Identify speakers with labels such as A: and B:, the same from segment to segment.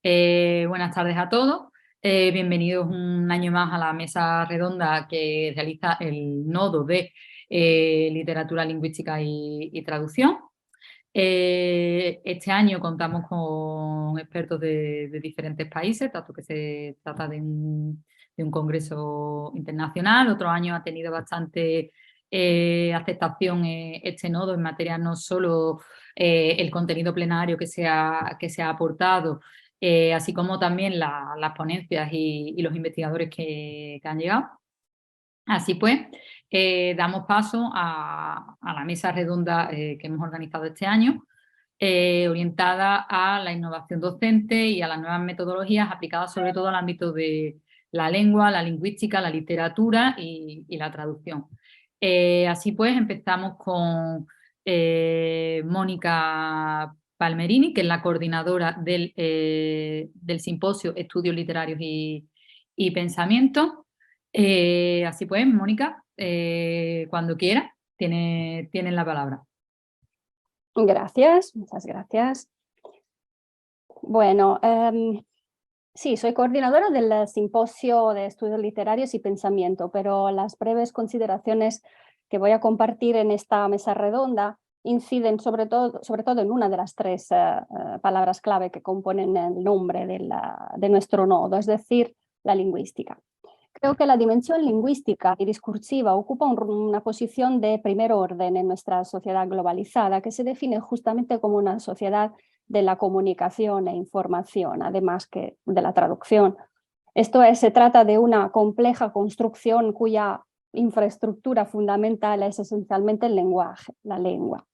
A: Buenas tardes a todos. Bienvenidos un año más a la mesa redonda que realiza el nodo de literatura lingüística y traducción. Este año contamos con expertos de diferentes países, tanto que se trata de un congreso internacional. Otro año ha tenido bastante aceptación este nodo en materia no solo el contenido plenario que se ha aportado, así como también las ponencias y los investigadores que han llegado. Así pues, damos paso a la mesa redonda que hemos organizado este año, orientada a la innovación docente y a las nuevas metodologías aplicadas sobre todo al ámbito de la lengua, la lingüística, la literatura y la traducción. Así pues, empezamos con Mónica Palmerini, que es la coordinadora del simposio Estudios Literarios y Pensamiento. Así pues, Mónica, cuando quiera, tienen la palabra.
B: Gracias, muchas gracias. Bueno, sí, soy coordinadora del Simposio de Estudios Literarios y Pensamiento, pero las breves consideraciones que voy a compartir en esta mesa redonda inciden sobre todo en una de las tres palabras clave que componen el nombre de nuestro nodo, es decir, la lingüística. Creo que la dimensión lingüística y discursiva ocupa una posición de primer orden en nuestra sociedad globalizada, que se define justamente como una sociedad de la comunicación e información, además que de la traducción. Esto es, se trata de una compleja construcción cuya infraestructura fundamental es esencialmente el lenguaje, la lengua.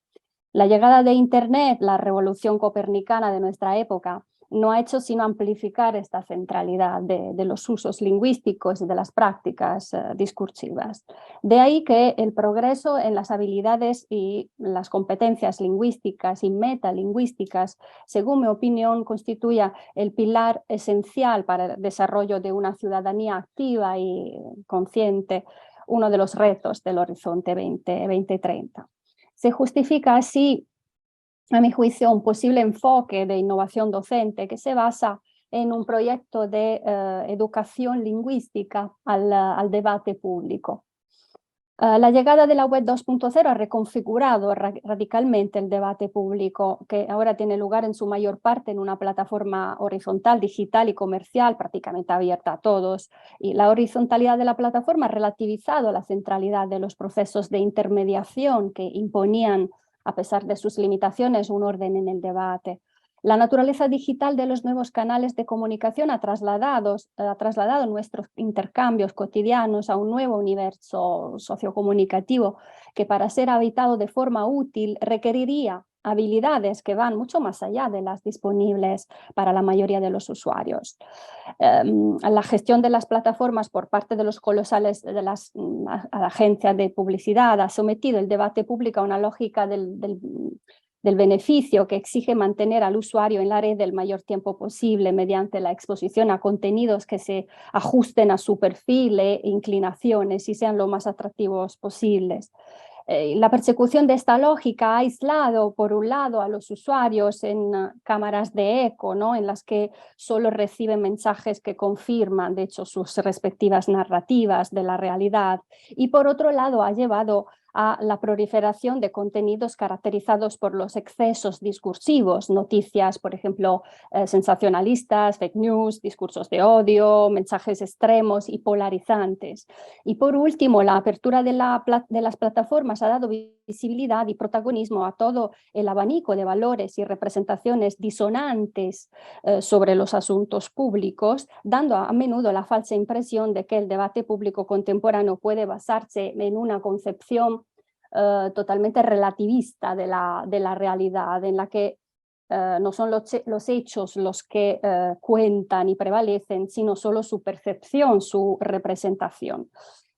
B: La llegada de Internet, la revolución copernicana de nuestra época, no ha hecho sino amplificar esta centralidad de los usos lingüísticos y de las prácticas discursivas. De ahí que el progreso en las habilidades y las competencias lingüísticas y metalingüísticas, según mi opinión, constituya el pilar esencial para el desarrollo de una ciudadanía activa y consciente, uno de los retos del Horizonte 2030. Se justifica así, a mi juicio, un posible enfoque de innovación docente que se basa en un proyecto de educación lingüística al debate público. La llegada de la web 2.0 ha reconfigurado radicalmente el debate público, que ahora tiene lugar en su mayor parte en una plataforma horizontal, digital y comercial, prácticamente abierta a todos. Y la horizontalidad de la plataforma ha relativizado la centralidad de los procesos de intermediación que imponían, a pesar de sus limitaciones, un orden en el debate. La naturaleza digital de los nuevos canales de comunicación ha trasladado nuestros intercambios cotidianos a un nuevo universo sociocomunicativo que, para ser habitado de forma útil, requeriría habilidades que van mucho más allá de las disponibles para la mayoría de los usuarios. La gestión de las plataformas por parte de los colosales de las agencias de publicidad ha sometido el debate público a una lógica del beneficio que exige mantener al usuario en la red el mayor tiempo posible mediante la exposición a contenidos que se ajusten a su perfil e inclinaciones y sean lo más atractivos posibles. La persecución de esta lógica ha aislado, por un lado, a los usuarios en cámaras de eco, ¿no?, en las que solo reciben mensajes que confirman, de hecho, sus respectivas narrativas de la realidad, y por otro lado ha llevado a la proliferación de contenidos caracterizados por los excesos discursivos, noticias, por ejemplo, sensacionalistas, fake news, discursos de odio, mensajes extremos y polarizantes. Y por último, la apertura de las plataformas ha dado visibilidad y protagonismo a todo el abanico de valores y representaciones disonantes sobre los asuntos públicos, dando a menudo la falsa impresión de que el debate público contemporáneo puede basarse en una concepción totalmente relativista de la realidad, en la que no son los hechos los que cuentan y prevalecen, sino solo su percepción, su representación.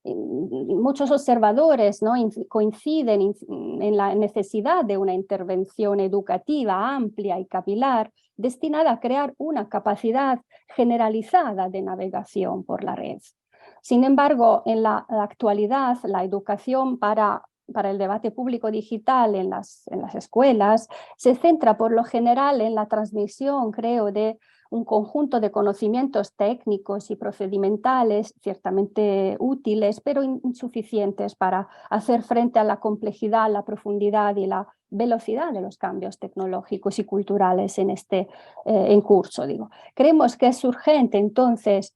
B: Muchos observadores, ¿no?, coinciden en la necesidad de una intervención educativa amplia y capilar destinada a crear una capacidad generalizada de navegación por la red. Sin embargo, en la actualidad, la educación para para el debate público digital en las escuelas se centra por lo general en la transmisión, creo, de un conjunto de conocimientos técnicos y procedimentales ciertamente útiles, pero insuficientes para hacer frente a la complejidad, la profundidad y la velocidad de los cambios tecnológicos y culturales en curso. Digo. Creemos que es urgente entonces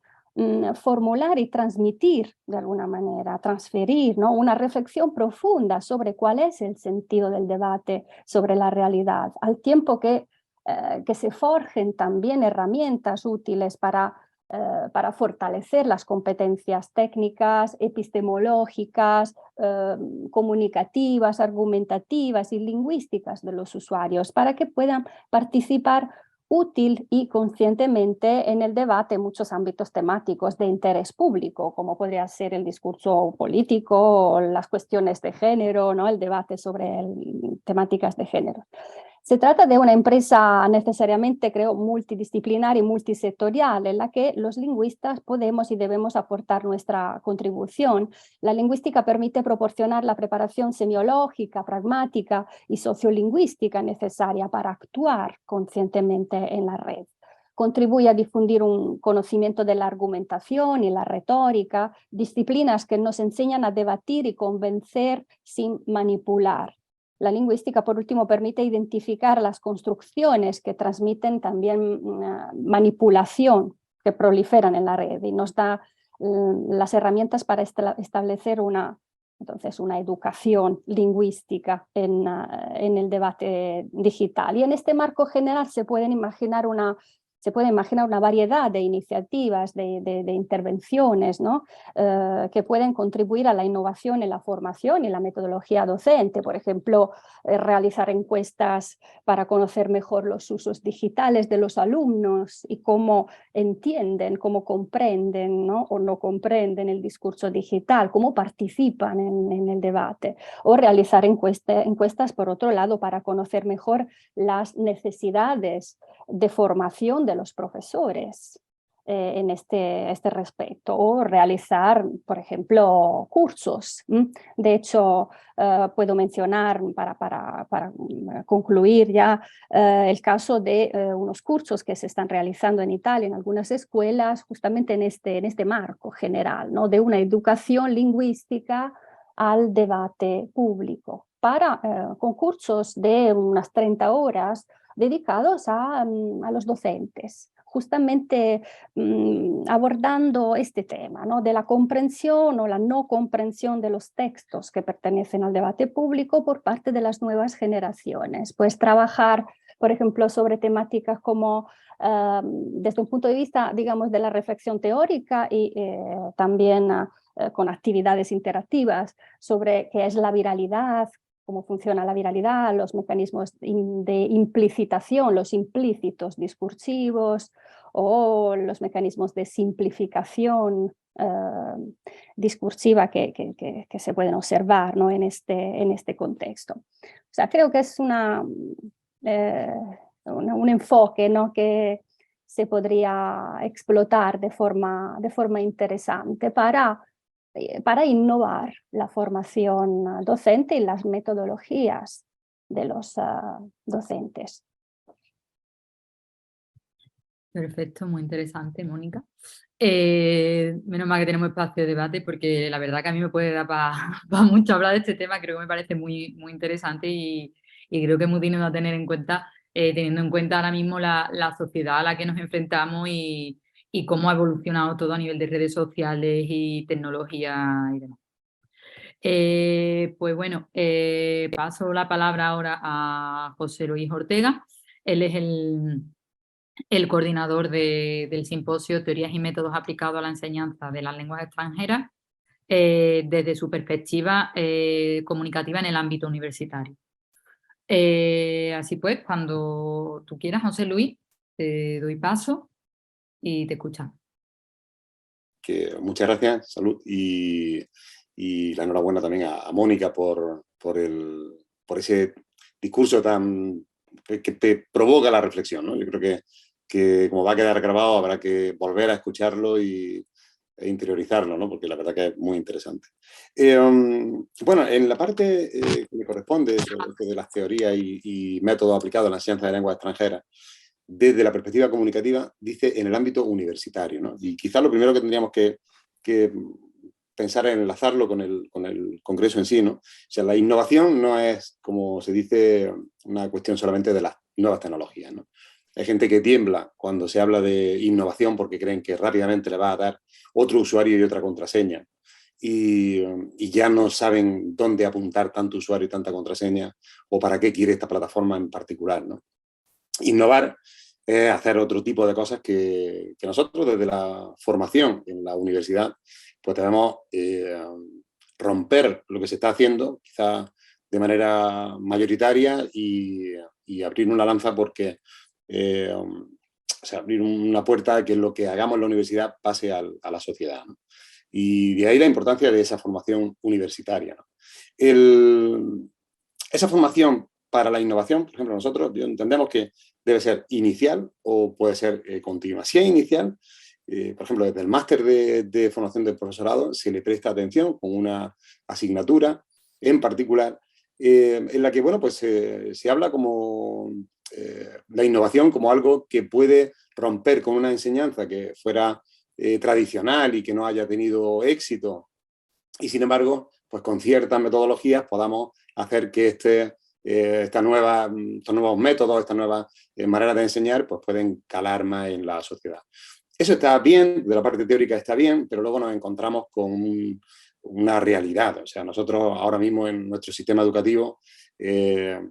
B: formular y transmitir de alguna manera, transferir, ¿no?, una reflexión profunda sobre cuál es el sentido del debate sobre la realidad, al tiempo que se forjen también herramientas útiles para fortalecer las competencias técnicas, epistemológicas, comunicativas, argumentativas y lingüísticas de los usuarios, para que puedan participar útil y conscientemente en el debate en muchos ámbitos temáticos de interés público, como podría ser el discurso político, o las cuestiones de género, ¿no?, el debate sobre temáticas de género. Se trata de una empresa necesariamente, creo, multidisciplinar y multisectorial, en la que los lingüistas podemos y debemos aportar nuestra contribución. La lingüística permite proporcionar la preparación semiológica, pragmática y sociolingüística necesaria para actuar conscientemente en la red. Contribuye a difundir un conocimiento de la argumentación y la retórica, disciplinas que nos enseñan a debatir y convencer sin manipular. La lingüística, por último, permite identificar las construcciones que transmiten también manipulación, que proliferan en la red, y nos da las herramientas para establecer una educación lingüística en el debate digital. Y en este marco general se puede imaginar una variedad de iniciativas, de intervenciones, ¿no?, que pueden contribuir a la innovación en la formación y la metodología docente. Por ejemplo, realizar encuestas para conocer mejor los usos digitales de los alumnos y cómo entienden, cómo comprenden, ¿no?, o no comprenden el discurso digital, cómo participan en el debate. O realizar encuestas, por otro lado, para conocer mejor las necesidades de formación de los profesores en este respecto, o realizar, por ejemplo, cursos. De hecho, puedo mencionar para concluir ya el caso de unos cursos que se están realizando en Italia en algunas escuelas, justamente en este marco general, ¿no?, de una educación lingüística al debate público, con cursos de unas 30 horas dedicados a los docentes, justamente abordando este tema, ¿no?, de la comprensión o la no comprensión de los textos que pertenecen al debate público por parte de las nuevas generaciones. Pues trabajar, por ejemplo, sobre temáticas como desde un punto de vista, digamos, de la reflexión teórica y también con actividades interactivas sobre qué es la viralidad, cómo funciona la viralidad, los mecanismos de implicitación, los implícitos discursivos, o los mecanismos de simplificación discursiva que se pueden observar, ¿no?, en este contexto. O sea, creo que es un enfoque, ¿no?, que se podría explotar de forma interesante para innovar la formación docente y las metodologías de los docentes.
A: Perfecto, muy interesante, Mónica. Menos mal que tenemos espacio de debate, porque la verdad que a mí me puede dar para mucho hablar de este tema. Creo que me parece muy, muy interesante y creo que es muy digno de tener en cuenta, teniendo en cuenta ahora mismo la sociedad a la que nos enfrentamos y cómo ha evolucionado todo a nivel de redes sociales y tecnología y demás. Pues bueno, paso la palabra ahora a José Luis Ortega. Él es el coordinador del simposio Teorías y métodos aplicados a la enseñanza de las lenguas extranjeras desde su perspectiva comunicativa en el ámbito universitario. Así pues, cuando tú quieras, José Luis, te doy paso y te escuchamos.
C: Muchas gracias, salud, y la enhorabuena también a Mónica por ese discurso que te provoca la reflexión, ¿no? Yo creo que como va a quedar grabado habrá que volver a escucharlo y interiorizarlo, ¿no? Porque la verdad que es muy interesante. Bueno, en la parte que me corresponde sobre esto de las teorías y métodos aplicados a la enseñanza de lenguas extranjeras, desde la perspectiva comunicativa, dice en el ámbito universitario, ¿no? Y quizás lo primero que tendríamos que pensar en enlazarlo con el Congreso en sí, ¿no? O sea, la innovación no es, como se dice, una cuestión solamente de las nuevas tecnologías, ¿no? Hay gente que tiembla cuando se habla de innovación porque creen que rápidamente le va a dar otro usuario y otra contraseña. Y ya no saben dónde apuntar tanto usuario y tanta contraseña o para qué quiere esta plataforma en particular, ¿no? Innovar es hacer otro tipo de cosas que nosotros desde la formación en la universidad pues debemos romper lo que se está haciendo, quizá de manera mayoritaria y abrir una lanza porque o sea, abrir una puerta a que lo que hagamos en la universidad pase a la sociedad, ¿no? Y de ahí la importancia de esa formación universitaria, ¿no? Esa formación para la innovación, por ejemplo, nosotros entendemos que debe ser inicial o puede ser continua. Si es inicial, por ejemplo, desde el máster de formación del profesorado se le presta atención con una asignatura en particular en la que, bueno, pues se habla como la innovación como algo que puede romper con una enseñanza que fuera tradicional y que no haya tenido éxito. Y sin embargo, pues con ciertas metodologías podamos hacer que estos nuevos métodos, estas nuevas maneras de enseñar, pues pueden calar más en la sociedad. Eso está bien, de la parte teórica está bien, pero luego nos encontramos con una realidad. O sea, nosotros ahora mismo en nuestro sistema educativo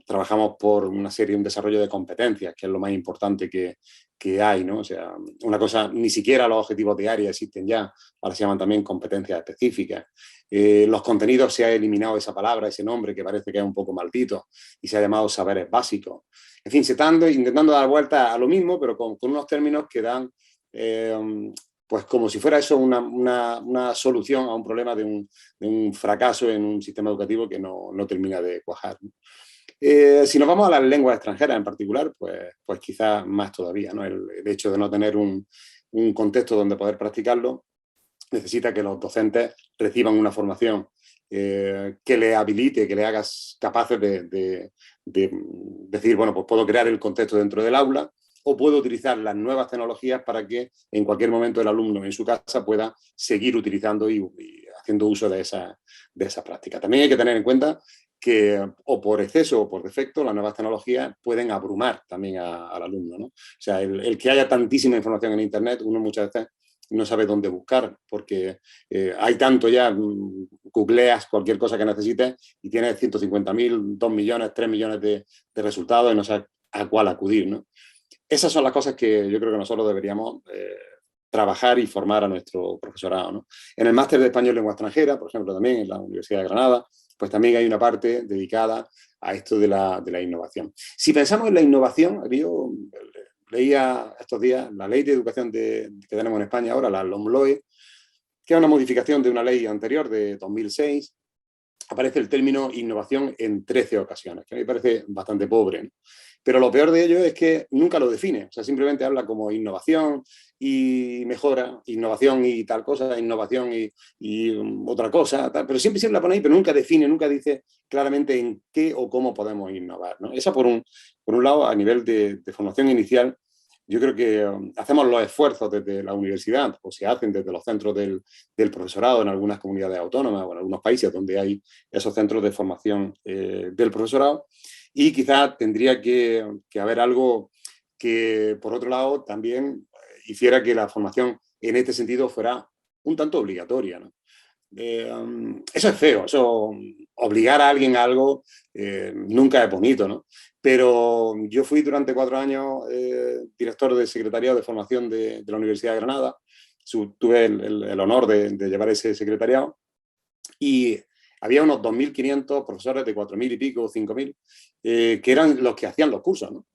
C: trabajamos por un desarrollo de competencias, que es lo más importante que hay, ¿no? O sea, una cosa, ni siquiera los objetivos de área existen ya, ahora se llaman también competencias específicas. Los contenidos se ha eliminado esa palabra, ese nombre que parece que es un poco maldito, y se ha llamado saberes básicos. En fin, se está intentando dar vuelta a lo mismo, pero con unos términos que dan pues como si fuera eso una solución a un problema de un fracaso en un sistema educativo que no termina de cuajar, ¿no? Si nos vamos a las lenguas extranjeras en particular, pues quizás más todavía, ¿no? El hecho de no tener un contexto donde poder practicarlo necesita que los docentes reciban una formación que les habilite, que les haga capaces de decir, bueno, pues puedo crear el contexto dentro del aula o puedo utilizar las nuevas tecnologías para que en cualquier momento el alumno en su casa pueda seguir utilizando y haciendo uso de esa práctica. También hay que tener en cuenta que o por exceso o por defecto las nuevas tecnologías pueden abrumar también al alumno, ¿no? O sea, el que haya tantísima información en Internet, uno muchas veces no sabe dónde buscar, porque hay tanto ya, googleas cualquier cosa que necesites y tienes 150.000, 2 millones, 3 millones de resultados y no sabes a cuál acudir, ¿no? Esas son las cosas que yo creo que nosotros deberíamos trabajar y formar a nuestro profesorado, ¿no? En el máster de Español Lengua Extranjera, por ejemplo, también en la Universidad de Granada, pues también hay una parte dedicada a esto de la innovación. Si pensamos en la innovación, yo leía estos días la ley de educación que tenemos en España ahora, la LOMLOE, que es una modificación de una ley anterior de 2006. Aparece el término innovación en 13 ocasiones, que a mí me parece bastante pobre, ¿no? Pero lo peor de ello es que nunca lo define, o sea, simplemente habla como innovación y mejora, innovación y tal cosa, innovación y otra cosa, tal, pero siempre la pone ahí, pero nunca define, nunca dice claramente en qué o cómo podemos innovar, ¿no? Esa por un lado, a nivel de formación inicial, yo creo que hacemos los esfuerzos desde la universidad, o se hacen desde los centros del profesorado en algunas comunidades autónomas o en algunos países donde hay esos centros de formación del profesorado, y quizás tendría que haber algo que, por otro lado, también hiciera que la formación en este sentido fuera un tanto obligatoria, ¿no? Eso es feo, eso obligar a alguien a algo nunca es bonito, ¿no? Pero yo fui durante 4 años director del secretariado de formación de la Universidad de Granada, tuve el honor de llevar ese secretariado y había unos 2.500 profesores de 4.000 y pico, 5.000, que eran los que hacían los cursos, ¿no?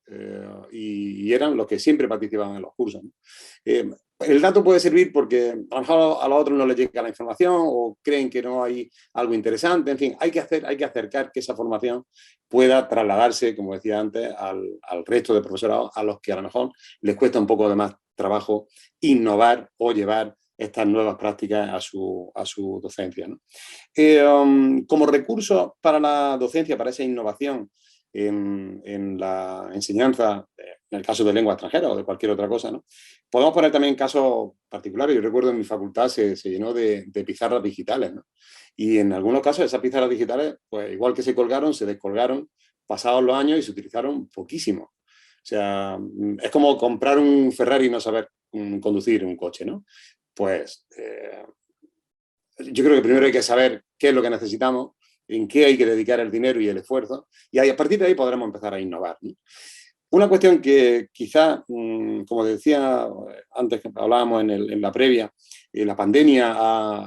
C: Y eran los que siempre participaban en los cursos, ¿no? El dato puede servir porque a lo mejor a los otros no les llega la información o creen que no hay algo interesante. En fin, hay que acercar que esa formación pueda trasladarse, como decía antes, al resto de profesorados a los que a lo mejor les cuesta un poco de más trabajo innovar o llevar estas nuevas prácticas a su docencia, ¿no? Como recurso para la docencia, para esa innovación en la enseñanza, en el caso de lengua extranjera o de cualquier otra cosa, ¿no? Podemos poner también casos particulares. Yo recuerdo en mi facultad se llenó de pizarras digitales, ¿no? Y en algunos casos esas pizarras digitales, pues igual que se colgaron, se descolgaron pasados los años y se utilizaron poquísimo. O sea, es como comprar un Ferrari y no saber conducir un coche, ¿no? Pues yo creo que primero hay que saber qué es lo que necesitamos, en qué hay que dedicar el dinero y el esfuerzo, y a partir de ahí podremos empezar a innovar, ¿no? Una cuestión que quizá, como decía antes que hablábamos en la previa, la pandemia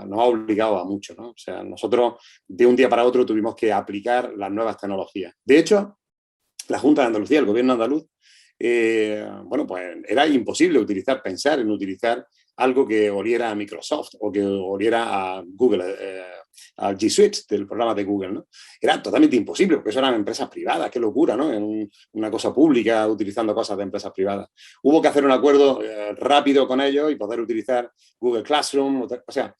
C: nos ha obligado a mucho, ¿no? O sea, nosotros de un día para otro tuvimos que aplicar las nuevas tecnologías. De hecho, la Junta de Andalucía, el gobierno andaluz, bueno, pues era imposible pensar en utilizar algo que oliera a Microsoft o que oliera a Google, al G Suite del programa de Google, ¿no? Era totalmente imposible, porque eso eran empresas privadas, qué locura, ¿no? En una cosa pública utilizando cosas de empresas privadas. Hubo que hacer un acuerdo rápido con ellos y poder utilizar Google Classroom, o sea,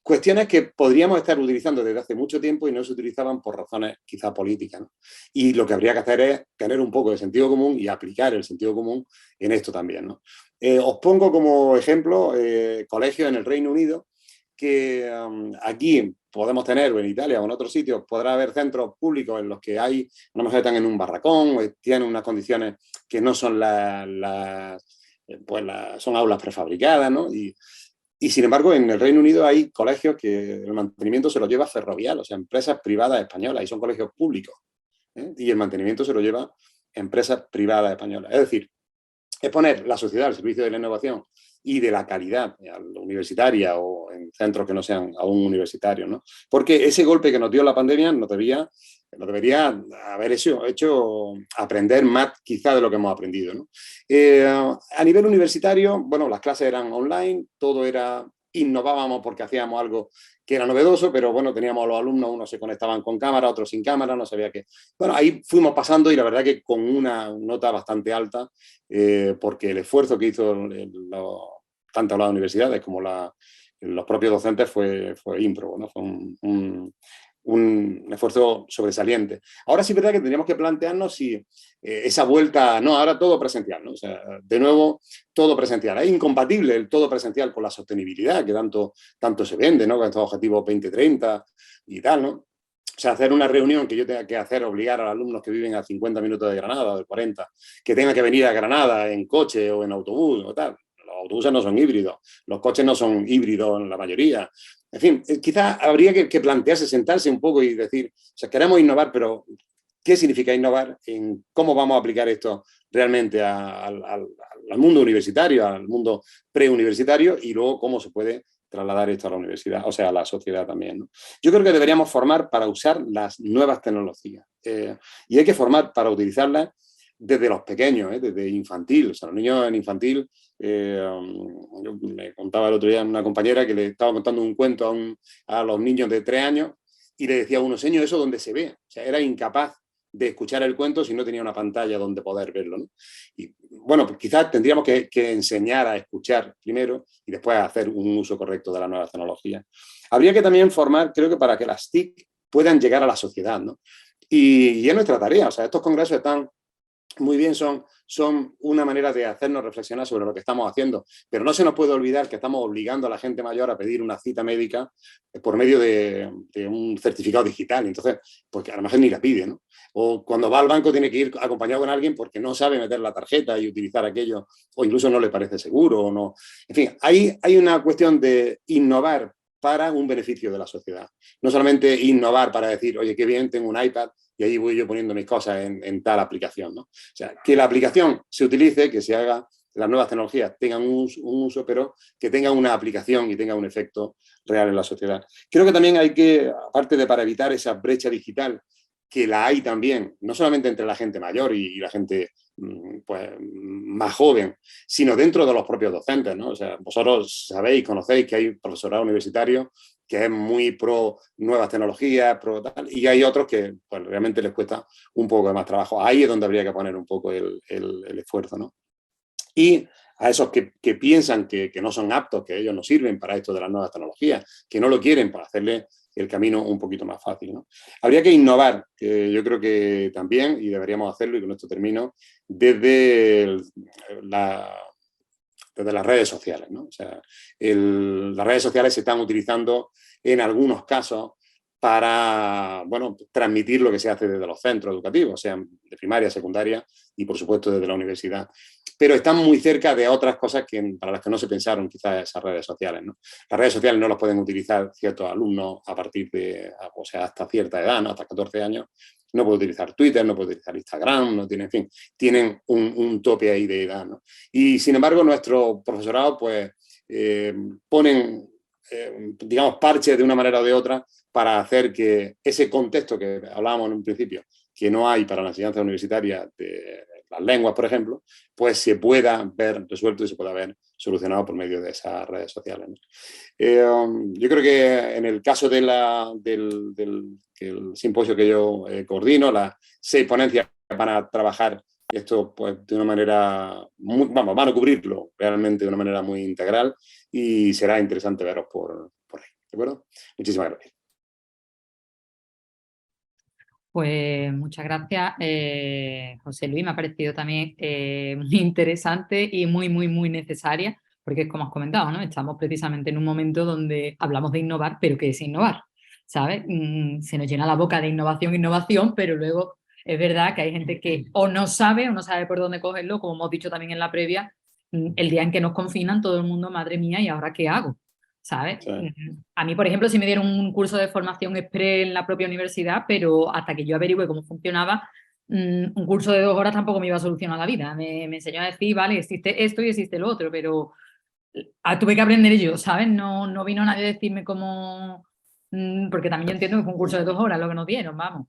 C: cuestiones que podríamos estar utilizando desde hace mucho tiempo y no se utilizaban por razones quizá políticas, ¿no? Y lo que habría que hacer es tener un poco de sentido común y aplicar el sentido común en esto también, ¿no? Os pongo como ejemplo colegios en el Reino Unido que aquí podemos tener, o en Italia o en otros sitios, podrá haber centros públicos en los que hay, a lo mejor están en un barracón o tienen unas condiciones que no son son aulas prefabricadas, ¿no? Y sin embargo, en el Reino Unido hay colegios que el mantenimiento se lo lleva Ferrovial, o sea, empresas privadas españolas, y son colegios públicos, ¿eh? Y el mantenimiento se lo lleva empresas privadas españolas. Es decir, es poner la sociedad al servicio de la innovación y de la calidad universitaria o en centros que no sean aún universitarios, ¿no? Porque ese golpe que nos dio la pandemia nos debería haber hecho aprender más quizá de lo que hemos aprendido, ¿no? A nivel universitario, bueno, las clases eran online, innovábamos porque hacíamos algo que era novedoso, pero bueno, teníamos a los alumnos, unos se conectaban con cámara, otros sin cámara, no sabía qué. Bueno, ahí fuimos pasando y la verdad que con una nota bastante alta, porque el esfuerzo que hizo tanto las universidades como los propios docentes fue ímprobo, ¿no? Fue un esfuerzo sobresaliente. Ahora sí es verdad que tendríamos que plantearnos si esa vuelta, no, ahora todo presencial, ¿no? O sea, de nuevo, todo presencial. Es incompatible el todo presencial con la sostenibilidad que tanto se vende, ¿no? Con estos objetivos 2030 y tal, ¿no? O sea, hacer una reunión que yo tenga que hacer, obligar a los alumnos que viven a 50 minutos de Granada o de 40, que tengan que venir a Granada en coche o en autobús o tal. Los autobuses no son híbridos, los coches no son híbridos en la mayoría. En fin, quizás habría que plantearse, sentarse un poco y decir, o sea, queremos innovar, pero ¿qué significa innovar? En cómo vamos a aplicar esto realmente al mundo universitario, al mundo preuniversitario, y luego cómo se puede trasladar esto a la universidad, o sea, a la sociedad también, ¿no? Yo creo que deberíamos formar para usar las nuevas tecnologías y hay que formar para utilizarlas desde los pequeños, desde infantil. O sea, los niños en infantil, yo me contaba el otro día una compañera que le estaba contando un cuento a los niños de 3 años y le decía a uno, señor, ¿eso dónde se ve? O sea, era incapaz de escuchar el cuento si no tenía una pantalla donde poder verlo, ¿no? Y bueno, pues quizás tendríamos que enseñar a escuchar primero y después a hacer un uso correcto de las nuevas tecnologías. Habría que también formar, creo que para que las TIC puedan llegar a la sociedad, ¿no? Y es nuestra tarea. O sea, estos congresos están muy bien, son una manera de hacernos reflexionar sobre lo que estamos haciendo, pero no se nos puede olvidar que estamos obligando a la gente mayor a pedir una cita médica por medio de un certificado digital. Entonces, pues a lo mejor ni la pide, ¿no? O cuando va al banco tiene que ir acompañado con alguien porque no sabe meter la tarjeta y utilizar aquello, o incluso no le parece seguro, o no. En fin, hay una cuestión de innovar para un beneficio de la sociedad. No solamente innovar para decir, oye, qué bien, tengo un iPad, y ahí voy yo poniendo mis cosas en tal aplicación, ¿no? O sea, que la aplicación se utilice, que se haga, las nuevas tecnologías tengan un uso, pero que tengan una aplicación y tenga un efecto real en la sociedad. Creo que también hay que, aparte de para evitar esa brecha digital, que la hay también, no solamente entre la gente mayor y la gente pues, más joven, sino dentro de los propios docentes, ¿no? O sea, vosotros sabéis, conocéis que hay profesorado universitario que es muy pro nuevas tecnologías, pro tal, y hay otros que pues, realmente les cuesta un poco de más trabajo. Ahí es donde habría que poner un poco el esfuerzo, ¿no? Y a esos que piensan que no son aptos, que ellos no sirven para esto de las nuevas tecnologías, que no lo quieren, para hacerle el camino un poquito más fácil, ¿no? Habría que innovar, que yo creo que también, y deberíamos hacerlo, y con esto termino, desde las redes sociales, ¿no? O sea, las redes sociales se están utilizando en algunos casos para, bueno, transmitir lo que se hace desde los centros educativos, sean de primaria, secundaria y, por supuesto, desde la universidad. Pero están muy cerca de otras cosas para las que no se pensaron quizás esas redes sociales, ¿no? Las redes sociales no las pueden utilizar ciertos alumnos a partir de, o sea, hasta cierta edad, ¿no? Hasta 14 años. No puede utilizar Twitter, no puede utilizar Instagram, no tiene, en fin, tienen un tope ahí de edad, ¿no? Y, sin embargo, nuestro profesorado, pues, ponen, digamos, parches de una manera o de otra para hacer que ese contexto que hablábamos en un principio, que no hay para la enseñanza universitaria de las lenguas, por ejemplo, pues se pueda ver resuelto y se pueda ver solucionado por medio de esas redes sociales, ¿no? Yo creo que en el caso del simposio que yo coordino, las 6 ponencias van a trabajar esto pues de una manera, van a cubrirlo realmente de una manera muy integral y será interesante veros por ahí, ¿de acuerdo? Muchísimas gracias.
A: Pues muchas gracias, José Luis. Me ha parecido también muy interesante y muy, muy, muy necesaria, porque es como has comentado, ¿no? Estamos precisamente en un momento donde hablamos de innovar, pero ¿qué es innovar? ¿Sabes? Se nos llena la boca de innovación, innovación, pero luego es verdad que hay gente que o no sabe por dónde cogerlo, como hemos dicho también en la previa, el día en que nos confinan, todo el mundo, madre mía, ¿y ahora qué hago? ¿Sabes?
C: Sí.
A: A mí, por ejemplo, sí me dieron un curso de formación express en la propia universidad, pero hasta que yo averigüe cómo funcionaba, un curso de 2 horas tampoco me iba a solucionar la vida. Me enseñó a decir, vale, existe esto y existe lo otro, pero tuve que aprender yo, ¿sabes? No vino nadie a decirme cómo... porque también yo entiendo que fue un curso de 2 horas lo que nos dieron, vamos.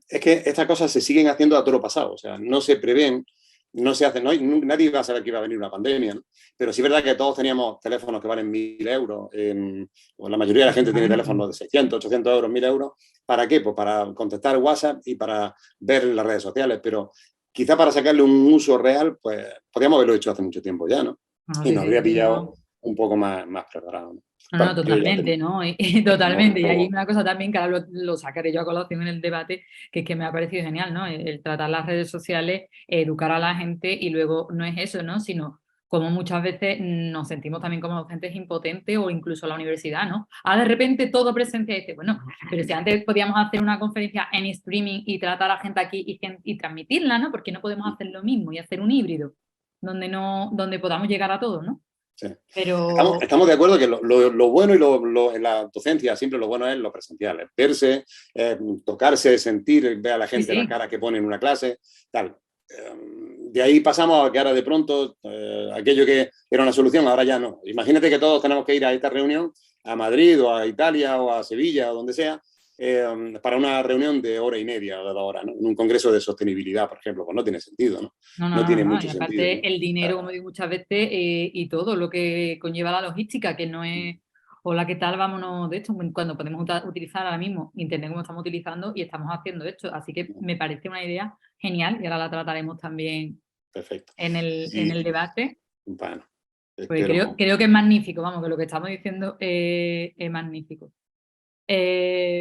C: Es que estas cosas se siguen haciendo a toro pasado, o sea, no se prevén, no se hacen, nadie iba a saber que iba a venir una pandemia, ¿no? Pero sí es verdad que todos teníamos teléfonos que valen 1.000 euros, o la mayoría de la gente tiene teléfonos de 600, 800 euros, 1.000 euros. ¿Para qué? Pues para contestar WhatsApp y para ver las redes sociales, pero quizá para sacarle un uso real, pues podríamos haberlo hecho hace mucho tiempo ya, ¿no?
A: No,
C: Y
A: sí,
C: nos
A: sí,
C: habría
A: sí,
C: pillado
A: no.
C: un poco más preparado, ¿no?
A: No,
C: Bueno, yo ya
A: totalmente, ¿no? Y
C: terminamos un
A: totalmente. Y hay
C: poco.
A: una cosa también que ahora lo sacaré yo a colación en el debate, que es que me ha parecido genial, ¿no? El tratar las redes sociales, educar a la gente y luego no es eso, ¿no? Sino como muchas veces nos sentimos también como docentes impotentes o incluso la universidad, ¿no? De repente todo presencial y dice, bueno, pero si antes podíamos hacer una conferencia en streaming y tratar a gente aquí y transmitirla, ¿no? ¿Por qué no podemos hacer lo mismo y hacer un híbrido donde podamos llegar a todos, ¿no?
C: Sí.
A: Pero
C: Estamos de acuerdo que lo bueno y en la docencia siempre lo bueno es lo presencial, es verse, tocarse, sentir, ver a la gente la
A: sí.
C: cara que pone en una clase, tal. De ahí pasamos a que ahora de pronto aquello que era una solución, ahora ya no. Imagínate que todos tenemos que ir a esta reunión a Madrid o a Italia o a Sevilla o donde sea, para una reunión de 1 hora y media o de 2 horas, ¿no? En un congreso de sostenibilidad, por ejemplo, pues no tiene sentido, ¿no? No tiene
A: No.
C: mucho
A: Y
C: sentido, ¿no?
A: aparte el dinero, como digo muchas veces, y todo lo que conlleva la logística, que no es, hola, ¿qué tal? Vámonos de esto, cuando podemos utilizar ahora mismo Internet como estamos utilizando y estamos haciendo esto. Así que me parece una idea genial y ahora la trataremos también
C: Perfecto.
A: en el debate,
C: Bueno,
A: porque
C: espero.
A: creo que es magnífico, vamos, que lo que estamos diciendo es magnífico.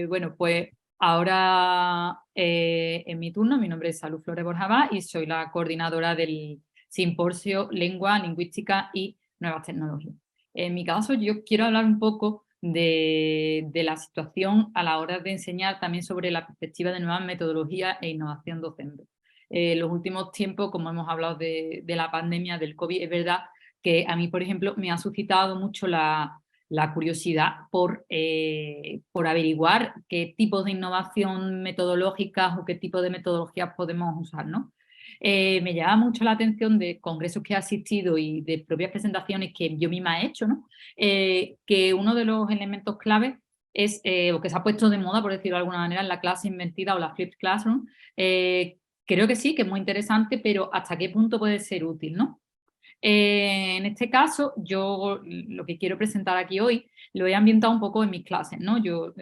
A: Bueno, pues ahora en mi turno, mi nombre es Salud Flores Borjabá y soy la coordinadora del simposio Lengua, Lingüística y Nuevas Tecnologías. En mi caso, yo quiero hablar un poco de la situación a la hora de enseñar también sobre la perspectiva de nuevas metodologías e innovación docente. En los últimos tiempos, como hemos hablado de la pandemia, del COVID, es verdad que a mí, por ejemplo, me ha suscitado mucho la curiosidad por averiguar qué tipos de innovación metodológicas o qué tipo de metodologías podemos usar, ¿no? Me llama mucho la atención de congresos que he asistido y de propias presentaciones que yo misma he hecho, ¿no? Que uno de los elementos claves es, o que se ha puesto de moda, por decirlo de alguna manera, en la clase invertida o la flipped classroom. Creo que sí, que es muy interesante, pero ¿hasta qué punto puede ser útil, no? En este caso, yo lo que quiero presentar aquí hoy lo he ambientado un poco en mis clases, ¿no? Yo,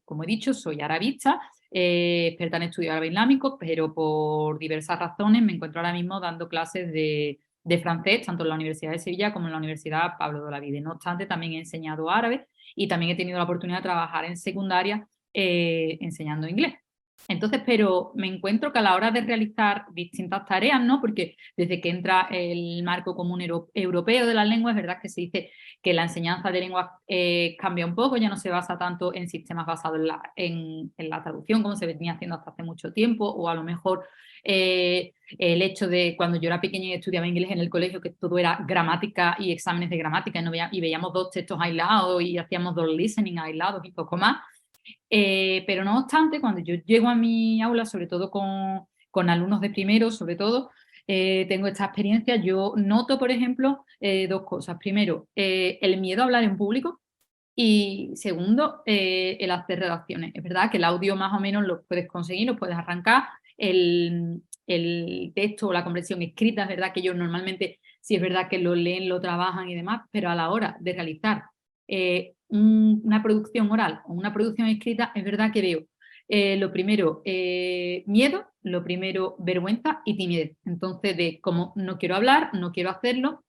A: como he dicho, soy arabista, experta en estudios árabe islámicos, pero por diversas razones me encuentro ahora mismo dando clases de de francés, tanto en la Universidad de Sevilla como en la Universidad Pablo de Olavide. No obstante, también he enseñado árabe y también he tenido la oportunidad de trabajar en secundaria enseñando inglés. Entonces, pero me encuentro que a la hora de realizar distintas tareas, ¿no? Porque desde que entra el marco común europeo de las lenguas, es verdad que se dice que la enseñanza de lenguas cambia un poco, ya no se basa tanto en sistemas basados en la traducción, como se venía haciendo hasta hace mucho tiempo, o a lo mejor el hecho de cuando yo era pequeña y estudiaba inglés en el colegio, que todo era gramática y exámenes de gramática, y veíamos 2 textos aislados y hacíamos 2 listening aislados y poco más. Pero no obstante, cuando yo llego a mi aula, sobre todo con alumnos de primero, sobre todo, tengo esta experiencia, yo noto, por ejemplo, 2 cosas. Primero, el miedo a hablar en público y segundo, el hacer redacciones. Es verdad que el audio más o menos lo puedes conseguir, lo puedes arrancar, el texto o la conversión escrita, es verdad que ellos normalmente, sí es verdad que lo leen, lo trabajan y demás, pero a la hora de realizar una producción oral o una producción escrita, es verdad que veo lo primero miedo, lo primero vergüenza y timidez. Entonces, de cómo no quiero hablar, no quiero hacerlo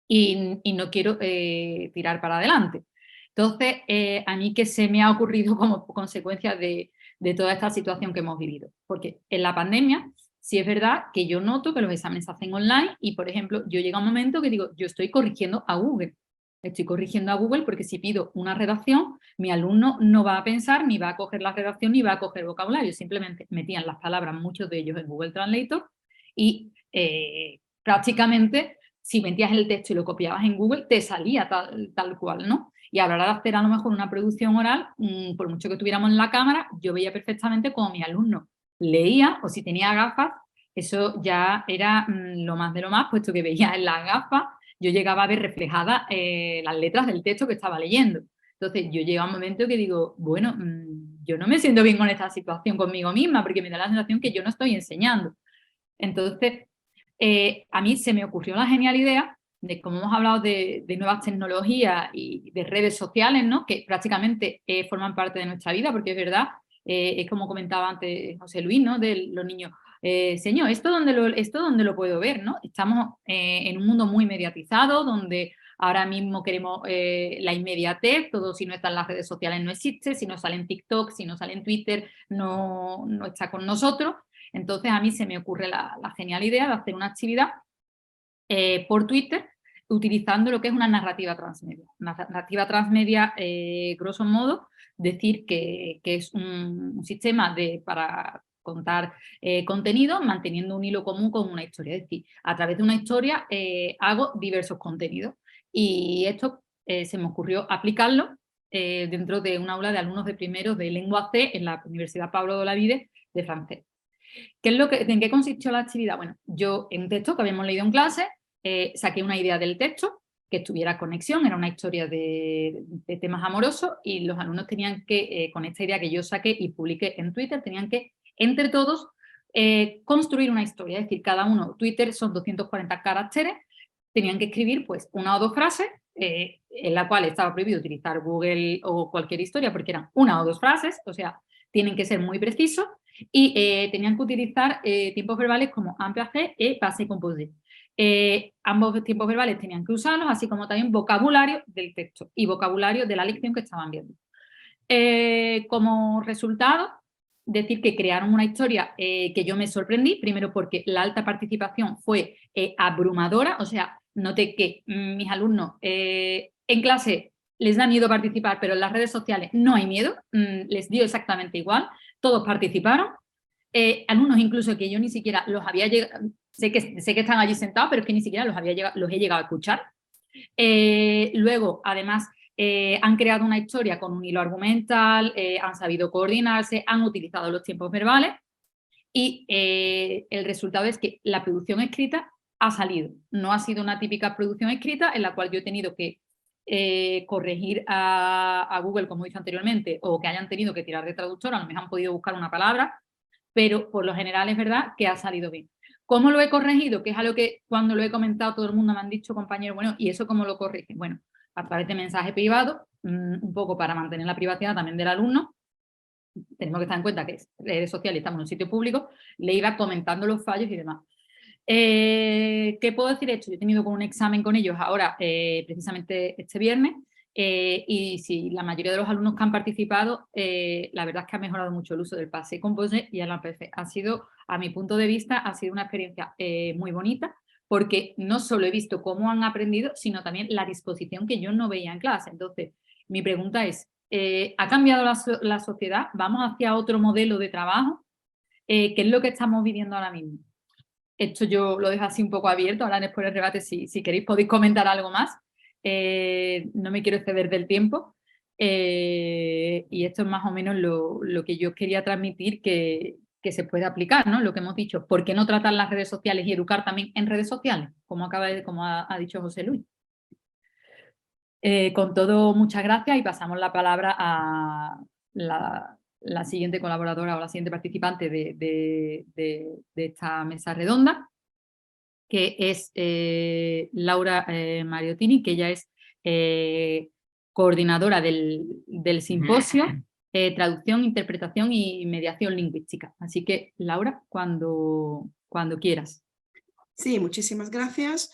A: y no quiero tirar para adelante. Entonces, a mí que se me ha ocurrido como consecuencia de toda esta situación que hemos vivido. Porque en la pandemia sí es verdad que yo noto que los exámenes se hacen online y, por ejemplo, yo llego a un momento que digo, yo estoy corrigiendo a Google. Estoy corrigiendo a Google porque si pido una redacción, mi alumno no va a pensar, ni va a coger la redacción, ni va a coger vocabulario. Simplemente metían las palabras, muchos de ellos, en Google Translator y prácticamente si metías el texto y lo copiabas en Google, te salía tal cual, ¿no? Y a la hora de hacer a lo mejor una producción oral, por mucho que tuviéramos en la cámara, yo veía perfectamente cómo mi alumno leía, o si tenía gafas, eso ya era lo más de lo más, puesto que veía en las gafas, yo llegaba a ver reflejadas las letras del texto que estaba leyendo. Entonces yo llego a un momento que digo, bueno, yo no me siento bien con esta situación conmigo misma, porque me da la sensación que yo no estoy enseñando. Entonces, a mí se me ocurrió la genial idea de, como hemos hablado de nuevas tecnologías y de redes sociales, ¿no? Que prácticamente forman parte de nuestra vida, porque es verdad, es como comentaba antes José Luis, ¿no? De los niños. Señor, ¿esto dónde lo puedo ver? ¿No? Estamos en un mundo muy mediatizado, donde ahora mismo queremos la inmediatez, todo si no está en las redes sociales no existe, si no sale en TikTok, si no sale en Twitter, no está con nosotros. Entonces a mí se me ocurre la genial idea de hacer una actividad por Twitter utilizando lo que es una narrativa transmedia. Una narrativa transmedia, grosso modo, decir que es un sistema para contar contenido manteniendo un hilo común con una historia. Es decir, a través de una historia hago diversos contenidos. Y esto se me ocurrió aplicarlo dentro de un aula de alumnos de primero de lengua C en la Universidad Pablo de Olavide de francés. ¿En qué consistió la actividad? Bueno, yo en un texto que habíamos leído en clase saqué una idea del texto que tuviera conexión, era una historia de temas amorosos y los alumnos tenían que, con esta idea que yo saqué y publiqué en Twitter, tenían que, entre todos, construir una historia. Es decir, cada uno, Twitter son 240 caracteres, tenían que escribir pues 1 o 2 frases en la cual estaba prohibido utilizar Google o cualquier historia porque eran 1 o 2 frases, o sea, tienen que ser muy precisos y tenían que utilizar tiempos verbales como ampliaje y passé composé. Ambos tiempos verbales tenían que usarlos, así como también vocabulario del texto y vocabulario de la lección que estaban viendo. Como resultado, decir que crearon una historia que yo me sorprendí, primero porque la alta participación fue abrumadora, o sea, noté que mis alumnos en clase les da miedo participar, pero en las redes sociales no hay miedo, les dio exactamente igual, todos participaron, alumnos incluso que yo ni siquiera los había llegado, sé que están allí sentados, pero es que ni siquiera los he llegado a escuchar. Luego, además, han creado una historia con un hilo argumental, han sabido coordinarse, han utilizado los tiempos verbales y el resultado es que la producción escrita ha salido. No ha sido una típica producción escrita en la cual yo he tenido que corregir a Google, como he dicho anteriormente, o que hayan tenido que tirar de traductor, a lo mejor han podido buscar una palabra, pero por lo general es verdad que ha salido bien. ¿Cómo lo he corregido? Que es algo que cuando lo he comentado todo el mundo me han dicho, compañeros, bueno, ¿y eso cómo lo corrige? Bueno, a través de mensaje privado, un poco para mantener la privacidad también del alumno. Tenemos que estar en cuenta que es redes sociales, estamos en un sitio público, le iba comentando los fallos y demás. ¿Qué puedo decir de esto? Yo he tenido un examen con ellos ahora, precisamente este viernes, y sí, la mayoría de los alumnos que han participado, la verdad es que ha mejorado mucho el uso del Passé Composé y el APC. Ha sido, a mi punto de vista, ha sido una experiencia muy bonita, porque no solo he visto cómo han aprendido, sino también la disposición que yo no veía en clase. Entonces, mi pregunta es, ¿ha cambiado la sociedad? ¿Vamos hacia otro modelo de trabajo? ¿Qué es lo que estamos viviendo ahora mismo? Esto yo lo dejo así un poco abierto, ahora después del debate, si queréis podéis comentar algo más. No me quiero exceder del tiempo. Y esto es más o menos lo que yo quería transmitir que se puede aplicar, ¿no? Lo que hemos dicho. ¿Por qué no tratar las redes sociales y educar también en redes sociales? Como ha dicho José Luis. Con todo, muchas gracias y pasamos la palabra a la siguiente colaboradora o la siguiente participante de esta mesa redonda, que es Laura Mariottini, que ella es coordinadora del simposio Traducción, Interpretación y Mediación Lingüística. Así que, Laura, cuando quieras.
D: Sí, muchísimas gracias.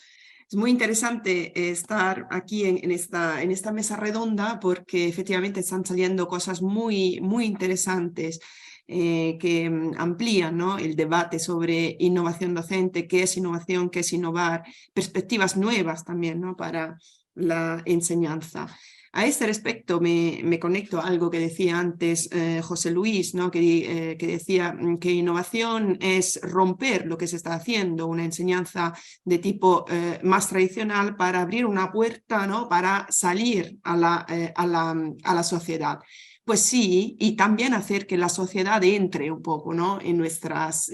D: Es muy interesante estar aquí en esta mesa redonda porque efectivamente están saliendo cosas muy interesantes que amplían, ¿no?, el debate sobre innovación docente, qué es innovación, qué es innovar, perspectivas nuevas también, ¿no?, para la enseñanza. A este respecto me conecto a algo que decía antes José Luis, ¿no?, que decía que innovación es romper lo que se está haciendo, una enseñanza de tipo más tradicional para abrir una puerta, ¿no?, para salir a la sociedad. Pues sí, y también hacer que la sociedad entre un poco, ¿no?, en nuestras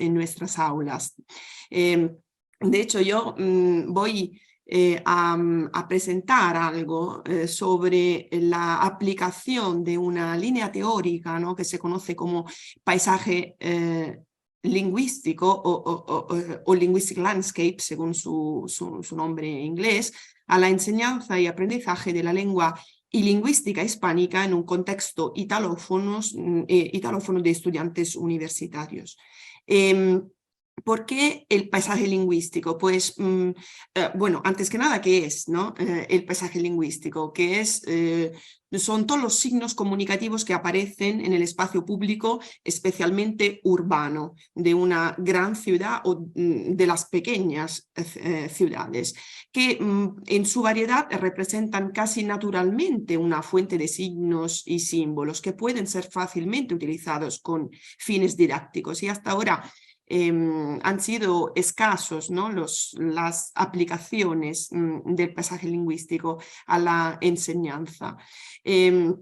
D: aulas. De hecho, yo voy a presentar algo sobre la aplicación de una línea teórica, ¿no?, que se conoce como paisaje lingüístico o linguistic landscape, según su nombre en inglés, a la enseñanza y aprendizaje de la lengua y lingüística hispánica en un contexto italófono de estudiantes universitarios. ¿Por qué el paisaje lingüístico? Pues, bueno, antes que nada, ¿qué es, no? El paisaje lingüístico? ¿Qué es? Son todos los signos comunicativos que aparecen en el espacio público, especialmente urbano, de una gran ciudad o de las pequeñas ciudades, que en su variedad representan casi naturalmente una fuente de signos y símbolos que pueden ser fácilmente utilizados con fines didácticos. Y hasta ahora han sido escasos, ¿no?, las aplicaciones del paisaje lingüístico a la enseñanza. El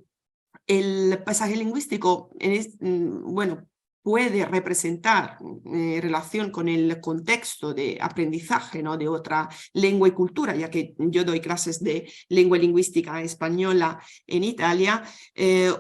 D: paisaje lingüístico, bueno, puede representar relación con el contexto de aprendizaje, ¿no?, de otra lengua y cultura, ya que yo doy clases de lengua lingüística española en Italia,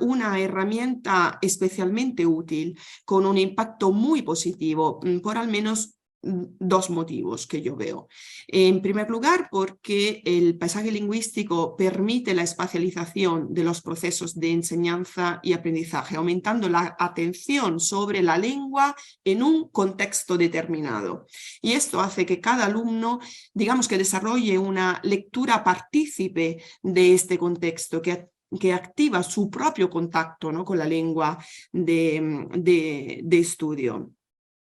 D: una herramienta especialmente útil, con un impacto muy positivo, por al menos dos motivos que yo veo. En primer lugar, porque el paisaje lingüístico permite la espacialización de los procesos de enseñanza y aprendizaje, aumentando la atención sobre la lengua en un contexto determinado. Y esto hace que cada alumno, digamos, que desarrolle una lectura partícipe de este contexto, que activa su propio contacto, ¿no?, con la lengua de estudio.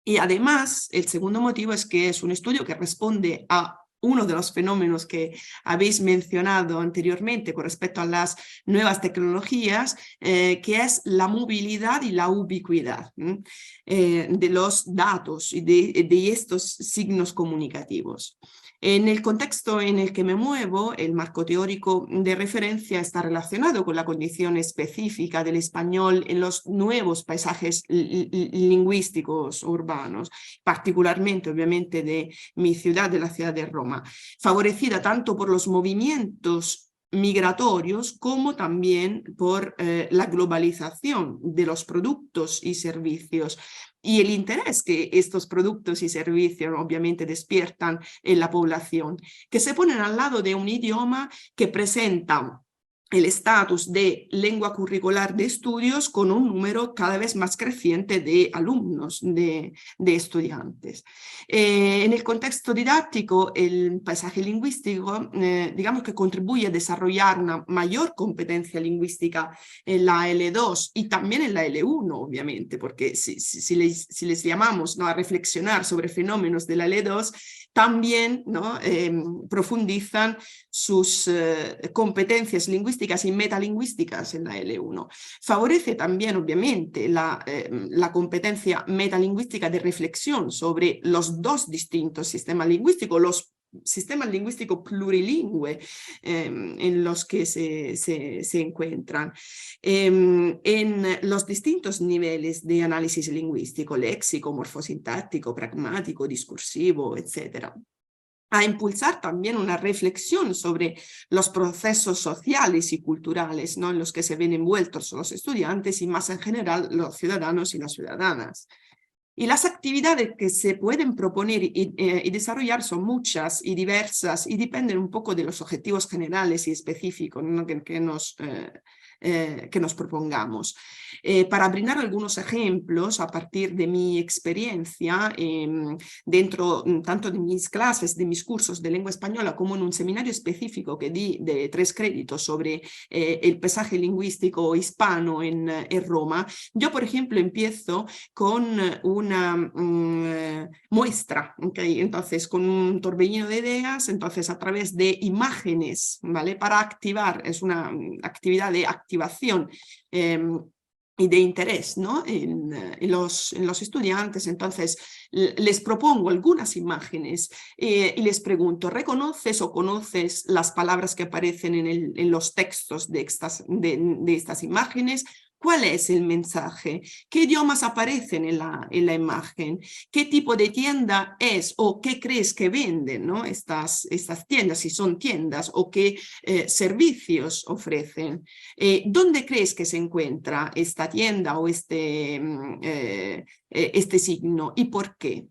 D: Y además, el segundo motivo es que es un estudio que responde a uno de los fenómenos que habéis mencionado anteriormente con respecto a las nuevas tecnologías, que es la movilidad y la ubicuidad de los datos y de estos signos comunicativos. En el contexto en el que me muevo, el marco teórico de referencia está relacionado con la condición específica del español en los nuevos paisajes lingüísticos urbanos, particularmente, obviamente, de mi ciudad, de la ciudad de Roma, favorecida tanto por los movimientos migratorios como también por la globalización de los productos y servicios, y el interés que estos productos y servicios obviamente despiertan en la población, que se ponen al lado de un idioma que presenta el estatus de lengua curricular de estudios con un número cada vez más creciente de alumnos, de estudiantes. En el contexto didáctico, el paisaje lingüístico, digamos que contribuye a desarrollar una mayor competencia lingüística en la L2 y también en la L1, obviamente, porque si les llamamos, ¿no?, a reflexionar sobre fenómenos de la L2, también, ¿no?, profundizan sus competencias lingüísticas y metalingüísticas en la L1. Favorece también, obviamente, la competencia metalingüística de reflexión sobre los dos distintos sistemas lingüísticos, los sistemas lingüísticos plurilingües en los que se encuentran, en los distintos niveles de análisis lingüístico, léxico, morfosintáctico, pragmático, discursivo, etc. A impulsar también una reflexión sobre los procesos sociales y culturales, ¿no?, en los que se ven envueltos los estudiantes y más en general los ciudadanos y las ciudadanas. Y las actividades que se pueden proponer y desarrollar son muchas y diversas y dependen un poco de los objetivos generales y específicos, ¿no?, que nos propongamos. Para brindar algunos ejemplos a partir de mi experiencia dentro tanto de mis clases, de mis cursos de lengua española, como en un seminario específico que di de 3 créditos sobre el paisaje lingüístico hispano en Roma, yo, por ejemplo, empiezo con una muestra, ¿okay? Entonces, con un torbellino de ideas, entonces a través de imágenes, ¿vale?, para activar, es una actividad de activación y de interés, ¿no?, en los estudiantes. Entonces les propongo algunas imágenes y les pregunto, ¿reconoces o conoces las palabras que aparecen en los textos de estas imágenes? ¿Cuál es el mensaje? ¿Qué idiomas aparecen en la imagen? ¿Qué tipo de tienda es o qué crees que venden, ¿no?, estas tiendas, si son tiendas, o qué servicios ofrecen? ¿Dónde crees que se encuentra esta tienda o este signo y por qué?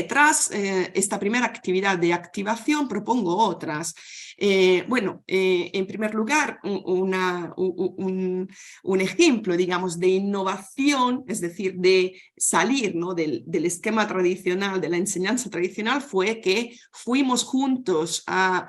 D: Tras esta primera actividad de activación propongo otras. En primer lugar, un ejemplo, digamos, de innovación, es decir, de salir, ¿no?, del esquema tradicional, de la enseñanza tradicional, fue que fuimos juntos a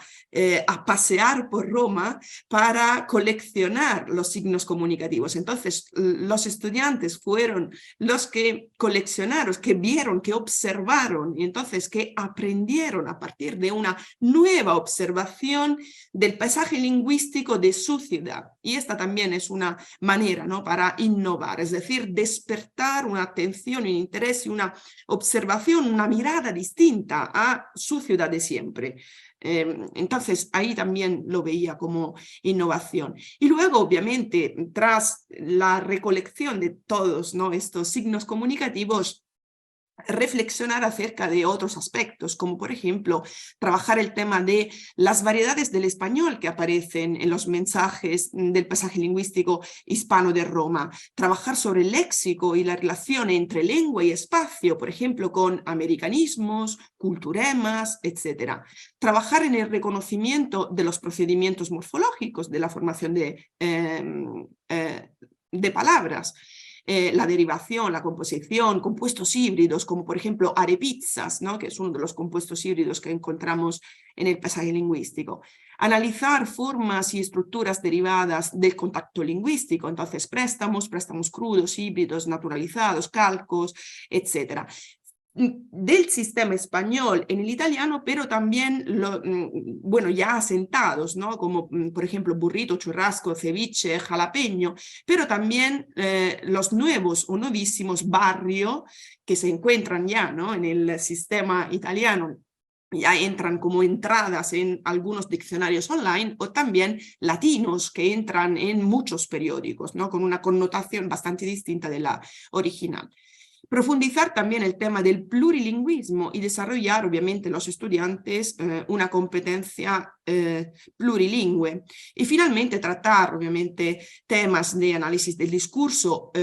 D: pasear por Roma para coleccionar los signos comunicativos. Entonces, los estudiantes fueron los que coleccionaron, que vieron, que observaron, y entonces que aprendieron a partir de una nueva observación del paisaje lingüístico de su ciudad. Y esta también es una manera, ¿no?, para innovar, es decir, despertar una atención, un interés y una observación, una mirada distinta a su ciudad de siempre. Entonces ahí también lo veía como innovación. Y luego, obviamente, tras la recolección de todos, ¿no?, estos signos comunicativos, reflexionar acerca de otros aspectos, como por ejemplo trabajar el tema de las variedades del español que aparecen en los mensajes del paisaje lingüístico hispano de Roma, trabajar sobre el léxico y la relación entre lengua y espacio, por ejemplo con americanismos, culturemas, etc. Trabajar en el reconocimiento de los procedimientos morfológicos de la formación de palabras. La derivación, la composición, compuestos híbridos, como por ejemplo arepizzas, ¿no?, que es uno de los compuestos híbridos que encontramos en el paisaje lingüístico. Analizar formas y estructuras derivadas del contacto lingüístico, entonces préstamos crudos, híbridos, naturalizados, calcos, etc. Del sistema español en el italiano, pero también ya asentados, ¿no?, como por ejemplo burrito, churrasco, ceviche, jalapeño, pero también los nuevos o novísimos barrio que se encuentran ya, ¿no?, en el sistema italiano. Ya entran como entradas en algunos diccionarios online, o también latinos que entran en muchos periódicos, ¿no?, con una connotación bastante distinta de la original. Profundizar también el tema del plurilingüismo y desarrollar, obviamente, los estudiantes una competencia plurilingüe. Y finalmente tratar, obviamente, temas de análisis del discurso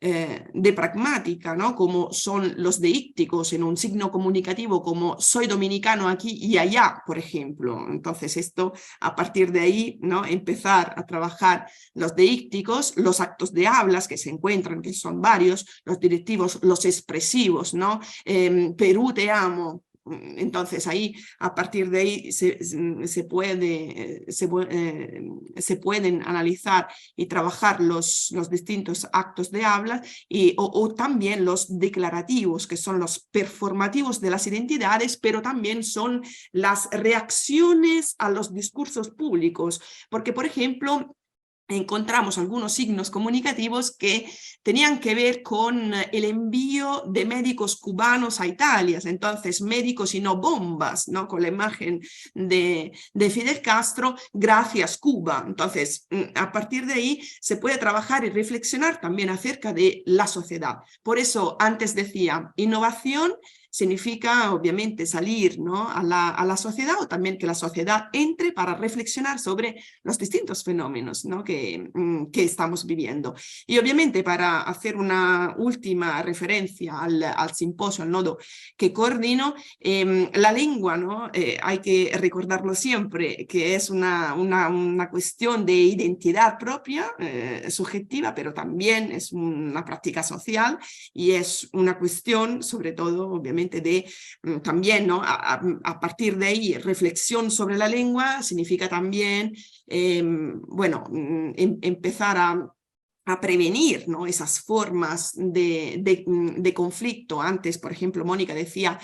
D: de pragmática, ¿no? Como son los deícticos en un signo comunicativo como soy dominicano aquí y allá, por ejemplo. Entonces esto, a partir de ahí, ¿no? Empezar a trabajar los deícticos, los actos de hablas que se encuentran, que son varios, los directivos, los expresivos, ¿no? Perú te amo. Entonces ahí, a partir de ahí, se pueden analizar y trabajar los distintos actos de habla o también los declarativos, que son los performativos de las identidades, pero también son las reacciones a los discursos públicos. Porque, por ejemplo, encontramos algunos signos comunicativos que tenían que ver con el envío de médicos cubanos a Italia, entonces médicos y no bombas, ¿no? Con la imagen de Fidel Castro, gracias Cuba. Entonces, a partir de ahí se puede trabajar y reflexionar también acerca de la sociedad. Por eso antes decía, innovación significa obviamente salir, ¿no? a la sociedad, o también que la sociedad entre para reflexionar sobre los distintos fenómenos, ¿no? que estamos viviendo. Y obviamente para hacer una última referencia al simposio, al nodo que coordino, la lengua, ¿no? Hay que recordarlo siempre, que es una cuestión de identidad propia, subjetiva, pero también es una práctica social y es una cuestión, sobre todo, obviamente, de también, ¿no? a partir de ahí, reflexión sobre la lengua significa también, bueno, empezar a prevenir, ¿no? esas formas de conflicto. Antes, por ejemplo, Mónica decía,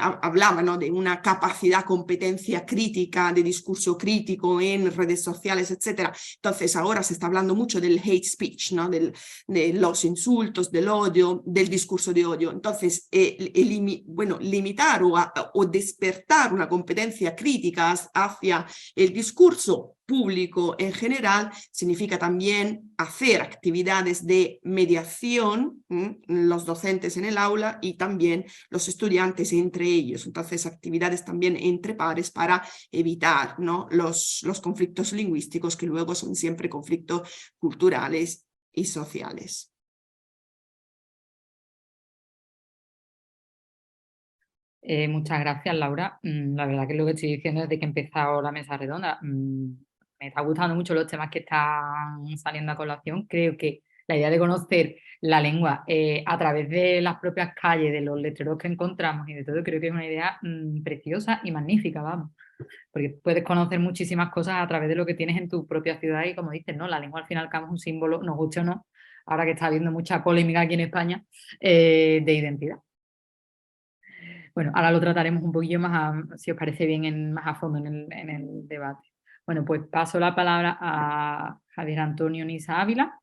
D: hablaba, ¿no? de una capacidad, competencia crítica, de discurso crítico en redes sociales, etc. Entonces ahora se está hablando mucho del hate speech, ¿no? de los insultos, del odio, del discurso de odio. Entonces, bueno, limitar o despertar una competencia crítica hacia el discurso público en general significa también hacer actividades de mediación, los docentes en el aula y también los estudiantes entre ellos. Entonces, actividades también entre pares para evitar, ¿no? los conflictos lingüísticos, que luego son siempre conflictos culturales y sociales.
A: Muchas gracias, Laura. La verdad que lo que estoy diciendo desde que he empezado la mesa redonda, me está gustando mucho los temas que están saliendo a colación. Creo que la idea de conocer la lengua a través de las propias calles, de los letreros que encontramos y de todo, creo que es una idea preciosa y magnífica, vamos. Porque puedes conocer muchísimas cosas a través de lo que tienes en tu propia ciudad y, como dices, ¿no? La lengua al fin y al cabo es un símbolo, nos guste o no, ahora que está habiendo mucha polémica aquí en España, de identidad. Bueno, ahora lo trataremos un poquillo más, si os parece bien, más a fondo en el debate. Bueno, pues paso la palabra a Javier Antonio Niza Ávila,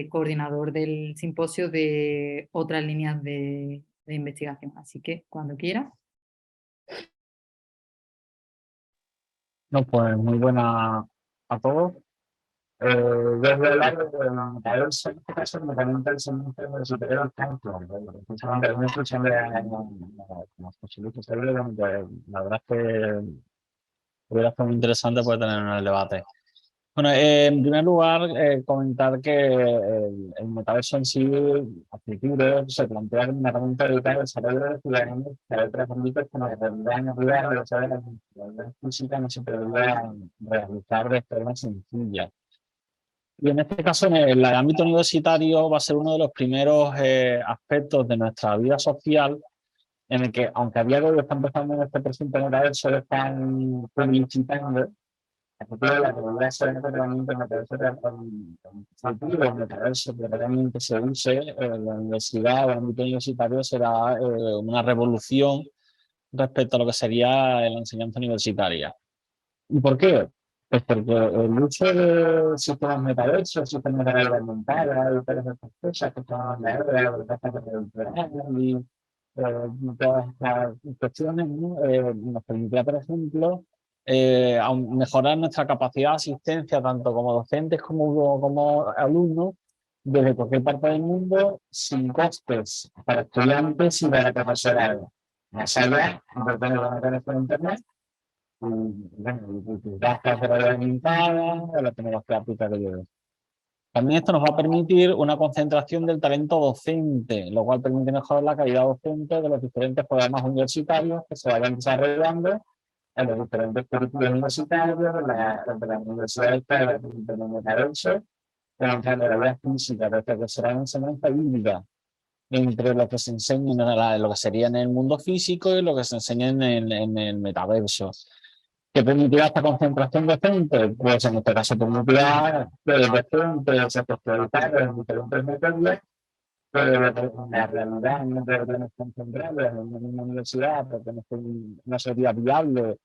A: coordinador del simposio de otras líneas de investigación. Así que, cuando quieras.
E: No, pues muy buena a todos. Desde el lado de la en este caso, me comenta el semestre superior al campo. Precisamente el nuestro siempre las posibilidades donde la verdad es que hubiera sido muy interesante poder tener en el debate. Bueno, en primer lugar, comentar que el metaverso en sí, a futuro, se plantea como una herramienta de el desarrollo de ciudadanos que hay tres ámbitos que nos permitirán ayudar a realizar la actividad física, no se podrán realizar de forma sencilla. Y en este caso, en el ámbito universitario, va a ser uno de los primeros aspectos de nuestra vida social en el que, aunque a día de hoy está empezando en este presente metaverso, están publicitando la progresa de realmente el metaverso que realmente se use en la universidad o en el ámbito universitario será una revolución respecto a lo que sería la enseñanza universitaria. ¿Y por qué? Pues porque el uso de sistemas metaversos, sistemas de realidad aumentada y todas estas cosas que están en y todas estas cuestiones, ¿no? Nos permitirá, por ejemplo, mejorar nuestra capacidad de asistencia, tanto como docentes como alumnos, desde cualquier parte del mundo, sin costes para estudiantes y para profesorado. Más allá de tener la por internet, bueno, gastos de realidad limitada, la tecnología aplica que lleve. También esto nos va a permitir una concentración del talento docente, lo cual permite mejorar la calidad docente de los diferentes programas universitarios que se vayan desarrollando en los diferentes currículos universitarios, de la universidad de metaverso, en la realidad física, desde que será una enseñanza híbrida entre lo que se enseña en lo que sería en el mundo físico y lo que se enseña en el metaverso. ¿Qué permitirá esta concentración docente? Pues en este caso permitirá que los docentes se especializar en diferentes materias, pero la realidad no podemos concentrarlos en una universidad porque no sería viable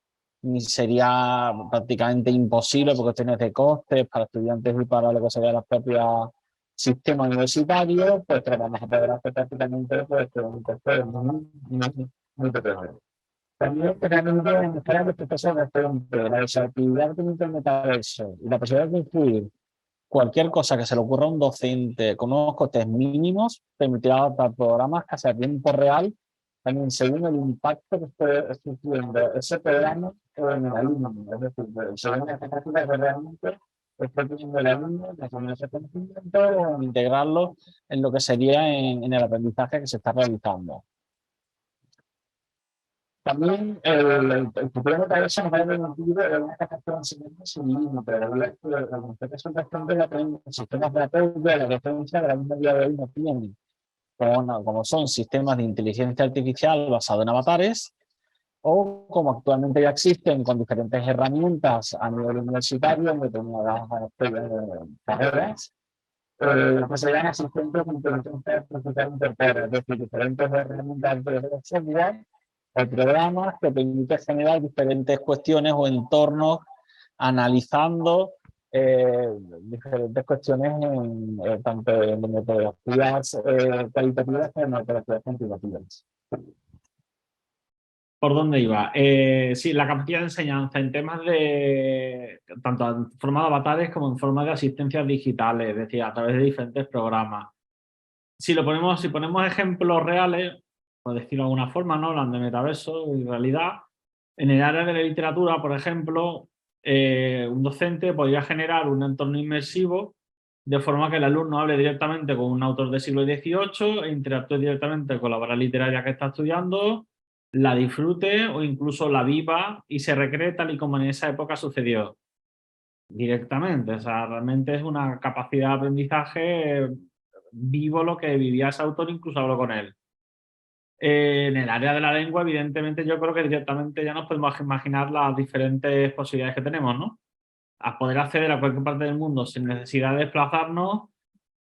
E: ni sería prácticamente imposible por cuestiones de costes para estudiantes y para lo que sería los propios sistemas universitarios, pues que vamos a poder hacer prácticamente pues, un coste muy pequeño. También tenemos que mejorar los procesos de frente, la desactividad del metaverso y la posibilidad de incluir cualquier cosa que se le ocurra a un docente con unos costes mínimos permitirá adaptar programas casi a tiempo real, también según el impacto que esté sufriendo ese programa en el alumno. Es decir, según las capacidades que realmente esté teniendo el alumno, ese conocimiento o integrarlo en lo que sería en el aprendizaje que se está realizando. También el futuro metaverso nos va a permitir una capacidad de enseñanza sin límite, pero las son bastante de sistemas de apoyo de la referencia de la misma día de hoy no tienen, como son sistemas de inteligencia artificial basados en avatares, o como actualmente ya existen con diferentes herramientas a nivel universitario en determinadas carreras, que se llaman asistentes de inteligencia artificial interpretadora, es decir, diferentes herramientas de seguridad o programas que permiten generar diferentes cuestiones o entornos analizando diferentes cuestiones tanto en metodologías cualitativas como en metodologías cuantitativas.
F: ¿Por dónde iba? Sí, la capacidad de enseñanza en temas de tanto en forma de avatares como en forma de asistencias digitales, es decir, a través de diferentes programas. Si ponemos ejemplos reales, por decirlo de alguna forma, ¿no? Hablando de metaverso y realidad, en el área de la literatura, por ejemplo, un docente podría generar un entorno inmersivo de forma que el alumno hable directamente con un autor del siglo XVIII e interactúe directamente con la obra literaria que está estudiando, la disfrute o incluso la viva y se recree tal y como en esa época sucedió directamente. O sea, realmente es una capacidad de aprendizaje vivo lo que vivía ese autor, incluso hablo con él. En el área de la lengua, evidentemente, yo creo que directamente ya nos podemos imaginar las diferentes posibilidades que tenemos, ¿no? A poder acceder a cualquier parte del mundo sin necesidad de desplazarnos,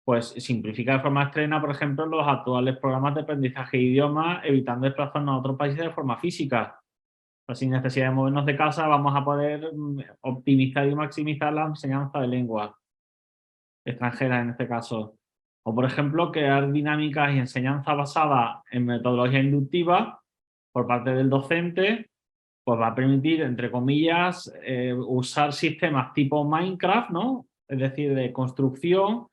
F: pues simplifica de forma extrema, por ejemplo, los actuales programas de aprendizaje de idiomas, evitando desplazarnos a otros países de forma física. Pues sin necesidad de movernos de casa, vamos a poder optimizar y maximizar la enseñanza de lenguas extranjeras en este caso. O, por ejemplo, crear dinámicas y enseñanza basada en metodología inductiva por parte del docente, pues va a permitir, entre comillas, usar sistemas tipo Minecraft, ¿no? Es decir, de construcción,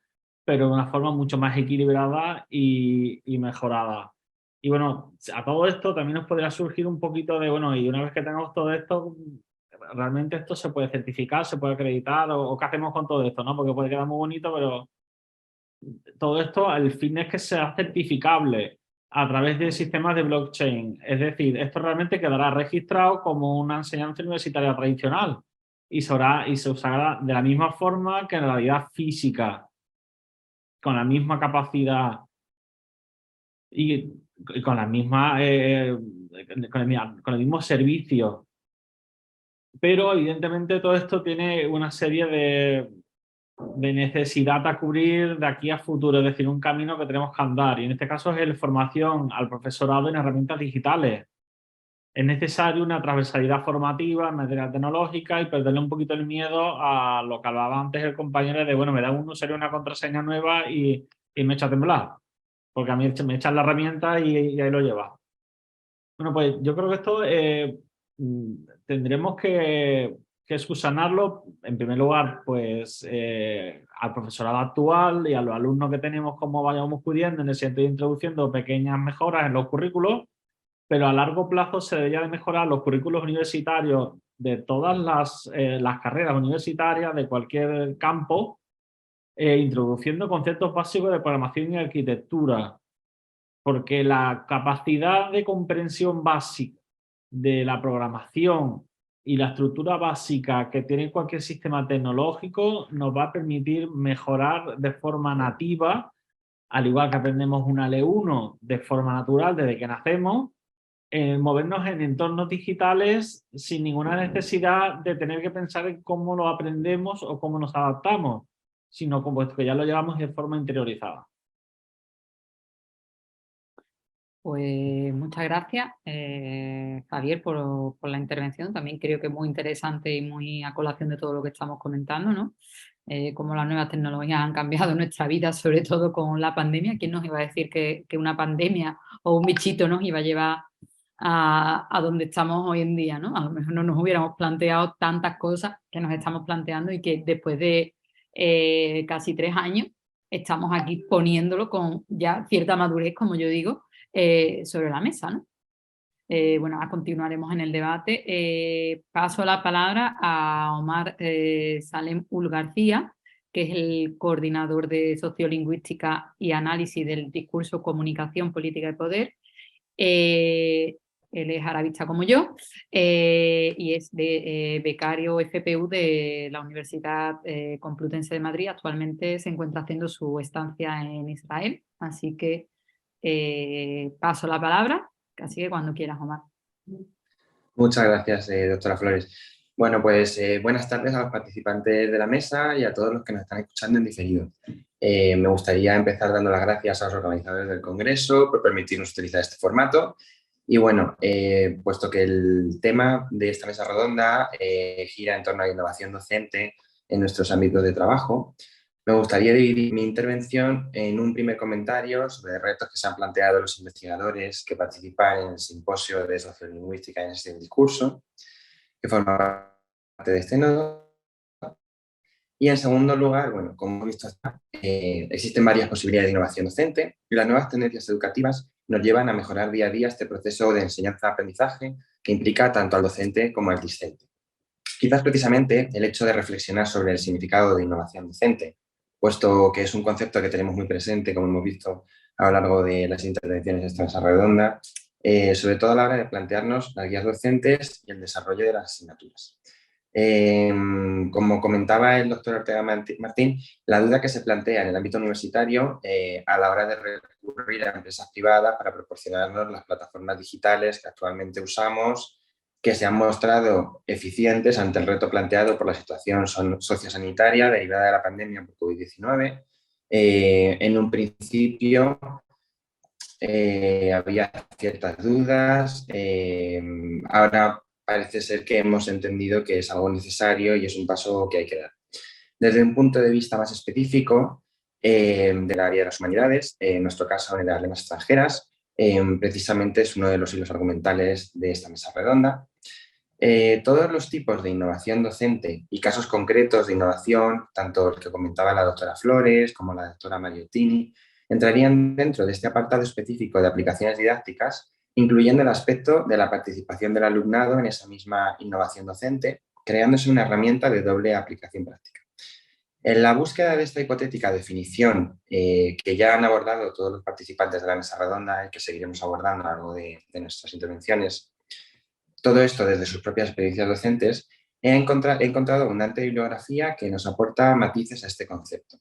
F: pero de una forma mucho más equilibrada y mejorada. Y bueno, a todo esto también nos podría surgir un poquito de, bueno, y una vez que tengamos todo esto, realmente esto se puede certificar, se puede acreditar, o qué hacemos con todo esto, ¿no? Porque puede quedar muy bonito, pero todo esto, el fin es que sea certificable a través de sistemas de blockchain. Es decir, esto realmente quedará registrado como una enseñanza universitaria tradicional y se usará de la misma forma que en la realidad física, con la misma capacidad y con la misma con el mismo servicio. Pero evidentemente todo esto tiene una serie de necesidad a cubrir de aquí a futuro, es decir, un camino que tenemos que andar. Y en este caso es la formación al profesorado en herramientas digitales. Es necesario una transversalidad formativa en materia tecnológica y perderle un poquito el miedo a lo que hablaba antes el compañero de, bueno, me da un usuario una contraseña nueva y me echa a temblar. Porque a mí me echan la herramienta y ahí lo lleva. Bueno, pues yo creo que esto tendremos que subsanarlo, en primer lugar, pues al profesorado actual y a los alumnos que tenemos, como vayamos pudiendo, en el sentido de introduciendo pequeñas mejoras en los currículos, pero a largo plazo se debería de mejorar los currículos universitarios de todas las carreras universitarias de cualquier campo, introduciendo conceptos básicos de programación y arquitectura, porque la capacidad de comprensión básica de la programación y la estructura básica que tiene cualquier sistema tecnológico nos va a permitir mejorar de forma nativa, al igual que aprendemos una L1 de forma natural desde que nacemos, movernos en entornos digitales sin ninguna necesidad de tener que pensar en cómo lo aprendemos o cómo nos adaptamos, sino como que ya lo llevamos de forma interiorizada.
A: Pues muchas gracias, Javier, por la intervención. También creo que es muy interesante y muy a colación de todo lo que estamos comentando, ¿no? Cómo las nuevas tecnologías han cambiado nuestra vida, sobre todo con la pandemia. ¿Quién nos iba a decir que una pandemia o un bichito nos iba a llevar a donde estamos hoy en día, ¿no? A lo mejor no nos hubiéramos planteado tantas cosas que nos estamos planteando y que después de casi 3 años estamos aquí poniéndolo con ya cierta madurez, como yo digo, sobre la mesa, ¿no? Bueno, ahora continuaremos en el debate. Paso la palabra a Omar Salem Ul García, que es el coordinador de Sociolingüística y Análisis del Discurso, Comunicación, Política y Poder. Él es arabista como yo y es becario FPU de la Universidad Complutense de Madrid. Actualmente se encuentra haciendo su estancia en Israel, así que paso la palabra, así que cuando quieras, Omar.
G: Muchas gracias, doctora Flores. Bueno, pues buenas tardes a los participantes de la mesa y a todos los que nos están escuchando en diferido. Me gustaría empezar dando las gracias a los organizadores del Congreso por permitirnos utilizar este formato. Y bueno, puesto que el tema de esta mesa redonda gira en torno a la innovación docente en nuestros ámbitos de trabajo, me gustaría dividir mi intervención en un primer comentario sobre retos que se han planteado los investigadores que participan en el simposio de sociolingüística en este discurso, que forma parte de este nodo. Y en segundo lugar, bueno, como hemos visto, existen varias posibilidades de innovación docente y las nuevas tendencias educativas nos llevan a mejorar día a día este proceso de enseñanza-aprendizaje que implica tanto al docente como al discente. Quizás precisamente el hecho de reflexionar sobre el significado de innovación docente, puesto que es un concepto que tenemos muy presente, como hemos visto a lo largo de las intervenciones de esta mesa redonda, sobre todo a la hora de plantearnos las guías docentes y el desarrollo de las asignaturas. Como comentaba el doctor Ortega Martín, la duda que se plantea en el ámbito universitario a la hora de recurrir a empresas privadas para proporcionarnos las plataformas digitales que actualmente usamos, que se han mostrado eficientes ante el reto planteado por la situación sociosanitaria derivada de la pandemia por COVID-19. En un principio había ciertas dudas, ahora parece ser que hemos entendido que es algo necesario y es un paso que hay que dar. Desde un punto de vista más específico del área de las humanidades, en nuestro caso en las lenguas extranjeras, precisamente es uno de los hilos argumentales de esta mesa redonda. Todos los tipos de innovación docente y casos concretos de innovación, tanto el que comentaba la doctora Flores como la doctora Mariottini, entrarían dentro de este apartado específico de aplicaciones didácticas, incluyendo el aspecto de la participación del alumnado en esa misma innovación docente, creándose una herramienta de doble aplicación práctica. En la búsqueda de esta hipotética definición que ya han abordado todos los participantes de la mesa redonda y que seguiremos abordando a lo largo de nuestras intervenciones, todo esto desde sus propias experiencias docentes, he encontrado abundante bibliografía que nos aporta matices a este concepto.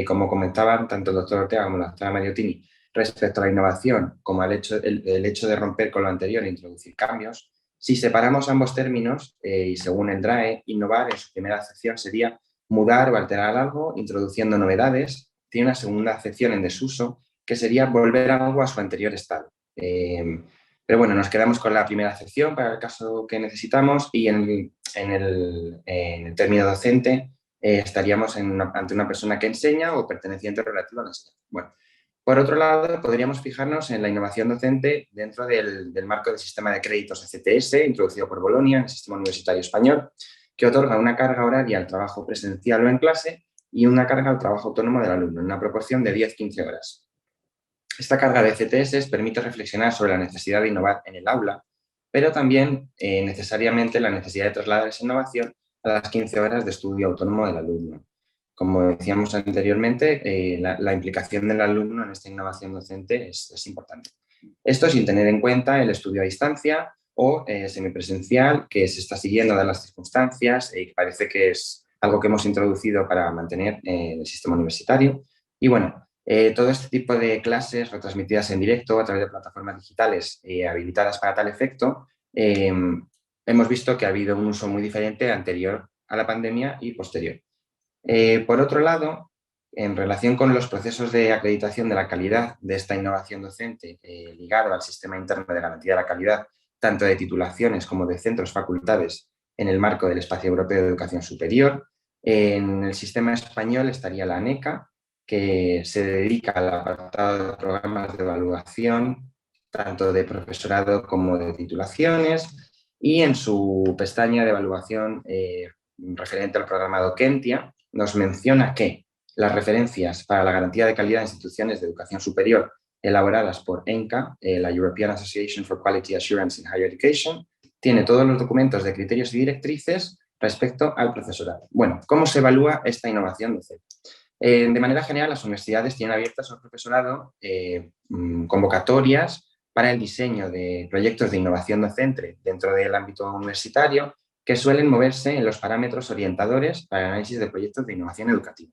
G: Como comentaban tanto el doctor Ortega como la doctora Mariottini, respecto a la innovación como el hecho de romper con lo anterior e introducir cambios, si separamos ambos términos y según el DRAE, innovar en su primera acepción sería mudar o alterar algo introduciendo novedades. Tiene una segunda acepción en desuso que sería volver algo a su anterior estado. Pero bueno, nos quedamos con la primera acepción para el caso que necesitamos y en el término docente estaríamos ante una persona que enseña o perteneciente relativo a la enseñanza. Bueno, por otro lado, podríamos fijarnos en la innovación docente dentro del marco del sistema de créditos ECTS, introducido por Bolonia en el sistema universitario español, que otorga una carga horaria al trabajo presencial o en clase y una carga al trabajo autónomo del alumno, en una proporción de 10-15 horas. Esta carga de ECTS permite reflexionar sobre la necesidad de innovar en el aula, pero también necesariamente la necesidad de trasladar esa innovación a las 15 horas de estudio autónomo del alumno. como decíamos anteriormente, la implicación del alumno en esta innovación docente es importante. Esto sin tener en cuenta el estudio a distancia o semipresencial que se está siguiendo dadas las circunstancias y que parece que es algo que hemos introducido para mantener el sistema universitario. Y bueno, todo este tipo de clases retransmitidas en directo a través de plataformas digitales habilitadas para tal efecto, hemos visto que ha habido un uso muy diferente anterior a la pandemia y posterior. Por otro lado, en relación con los procesos de acreditación de la calidad de esta innovación docente ligado al sistema interno de garantía de la calidad, tanto de titulaciones como de centros facultades en el marco del Espacio Europeo de Educación Superior, en el sistema español estaría la ANECA, que se dedica al apartado de programas de evaluación, tanto de profesorado como de titulaciones, y en su pestaña de evaluación referente al programa Docentia, nos menciona que las referencias para la garantía de calidad de instituciones de educación superior elaboradas por ENCA, la European Association for Quality Assurance in Higher Education, tiene todos los documentos de criterios y directrices respecto al profesorado. Bueno, ¿cómo se evalúa esta innovación docente? De manera general, las universidades tienen abiertas al profesorado convocatorias para el diseño de proyectos de innovación docente dentro del ámbito universitario que suelen moverse en los parámetros orientadores para el análisis de proyectos de innovación educativa.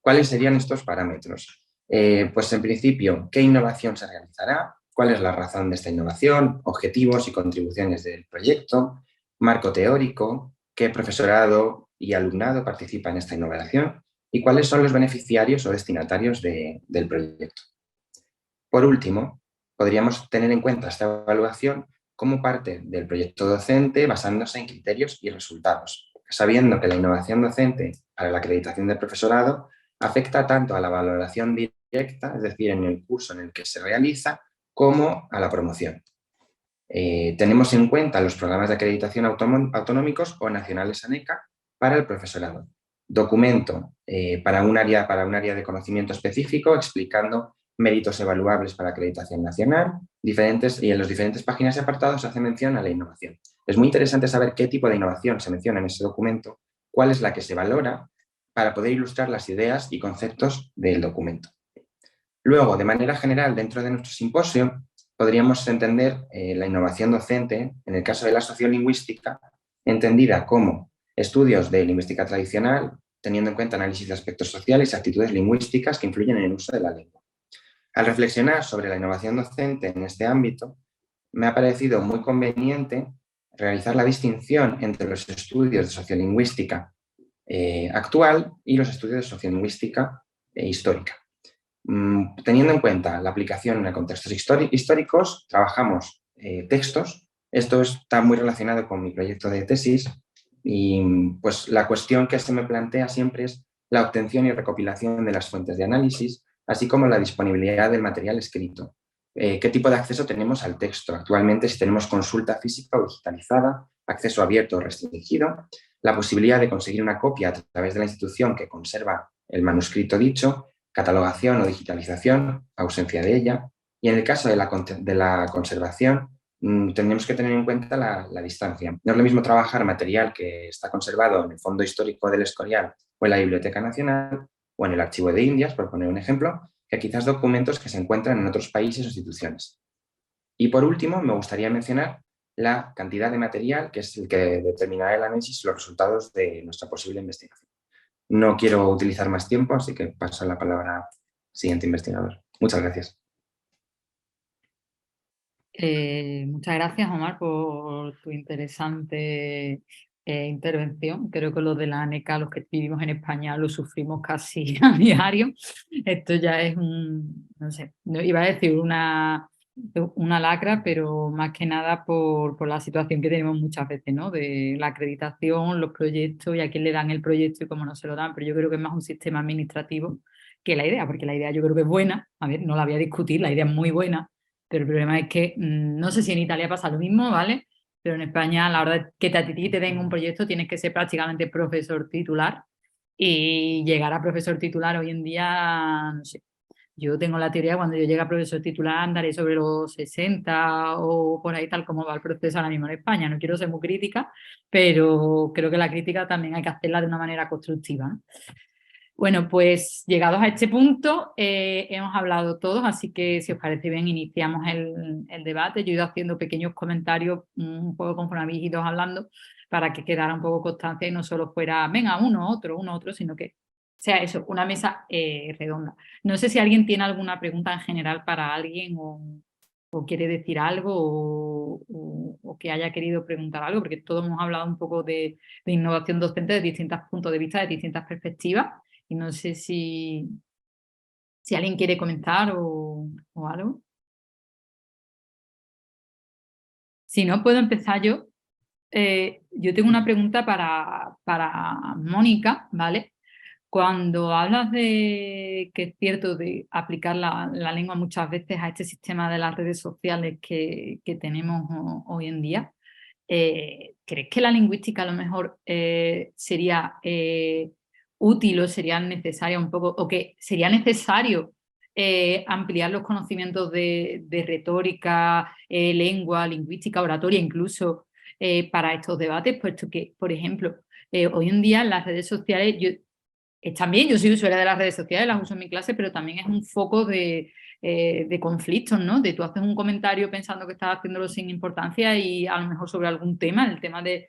G: ¿Cuáles serían estos parámetros? Pues en principio, ¿qué innovación se realizará? ¿Cuál es la razón de esta innovación? Objetivos y contribuciones del proyecto, marco teórico, qué profesorado y alumnado participa en esta innovación y cuáles son los beneficiarios o destinatarios del proyecto. Por último, podríamos tener en cuenta esta evaluación como parte del proyecto docente basándose en criterios y resultados, sabiendo que la innovación docente para la acreditación del profesorado afecta tanto a la valoración directa, es decir, en el curso en el que se realiza, como a la promoción. Tenemos en cuenta los programas de acreditación autonómicos o nacionales ANECA para el profesorado. Documento para un área de conocimiento específico explicando méritos evaluables para acreditación nacional, y en las diferentes páginas y apartados se hace mención a la innovación. Es muy interesante saber qué tipo de innovación se menciona en ese documento, cuál es la que se valora, para poder ilustrar las ideas y conceptos del documento. Luego, de manera general, dentro de nuestro simposio, podríamos entender la innovación docente, en el caso de la sociolingüística, entendida como estudios de lingüística tradicional, teniendo en cuenta análisis de aspectos sociales y actitudes lingüísticas que influyen en el uso de la lengua. Al reflexionar sobre la innovación docente en este ámbito, me ha parecido muy conveniente realizar la distinción entre los estudios de sociolingüística actual y los estudios de sociolingüística histórica. Teniendo en cuenta la aplicación en contextos históricos, trabajamos textos. Esto está muy relacionado con mi proyecto de tesis y pues la cuestión que se me plantea siempre es la obtención y recopilación de las fuentes de análisis, así como la disponibilidad del material escrito. ¿Qué tipo de acceso tenemos al texto? Actualmente, si tenemos consulta física o digitalizada, acceso abierto o restringido, la posibilidad de conseguir una copia a través de la institución que conserva el manuscrito dicho, catalogación o digitalización, ausencia de ella, y en el caso de la conservación, tendremos que tener en cuenta la distancia. No es lo mismo trabajar material que está conservado en el Fondo Histórico del Escorial o en la Biblioteca Nacional o en el Archivo de Indias, por poner un ejemplo, que quizás documentos que se encuentran en otros países o instituciones. Y por último, me gustaría mencionar la cantidad de material, que es el que determinará el análisis y los resultados de nuestra posible investigación. No quiero utilizar más tiempo, así que paso la palabra al siguiente investigador. Muchas gracias.
A: Muchas gracias, Omar, por tu interesante intervención. Creo que lo de la ANECA, los que vivimos en España, lo sufrimos casi a diario. Esto ya es no sé, no iba a decir una lacra, pero más que nada por la situación que tenemos muchas veces, ¿no? De la acreditación, los proyectos y a quién le dan el proyecto y cómo no se lo dan. Pero yo creo que es más un sistema administrativo que la idea, porque la idea yo creo que es buena. A ver, no la voy a discutir, la idea es muy buena. Pero el problema es que no sé si en Italia pasa lo mismo, ¿vale? Pero en España, a la hora de que a ti te den un proyecto, tienes que ser prácticamente profesor titular. Y llegar a profesor titular hoy en día, no sé. Yo tengo la teoría, cuando yo llegue a profesor titular, andaré sobre los 60 o por ahí, tal como va el proceso ahora mismo en España. No quiero ser muy crítica, pero creo que la crítica también hay que hacerla de una manera constructiva, ¿no? Bueno, pues llegados a este punto hemos hablado todos, así que si os parece bien iniciamos el debate. Yo he ido haciendo pequeños comentarios un poco conforme habéis ido hablando para que quedara un poco constancia y no solo fuera, venga, uno, otro, sino que sea eso, una mesa redonda. No sé si alguien tiene alguna pregunta en general para alguien o quiere decir algo o que haya querido preguntar algo, porque todos hemos hablado un poco de innovación docente de distintos puntos de vista, de distintas perspectivas. Y no sé si alguien quiere comentar o algo. Si no, puedo empezar yo. Yo tengo una pregunta para Mónica, ¿vale? Cuando hablas de que es cierto de aplicar la lengua muchas veces a este sistema de las redes sociales que tenemos hoy en día, ¿crees que la lingüística a lo mejor sería útil o sería necesaria un poco, o que sería necesario ampliar los conocimientos de retórica, lengua, lingüística, oratoria incluso para estos debates, puesto que, por ejemplo, hoy en día en las redes sociales, también yo soy usuaria de las redes sociales, las uso en mi clase, pero también es un foco de conflictos, ¿no? De tú haces un comentario pensando que estás haciéndolo sin importancia y a lo mejor sobre algún tema, el tema de,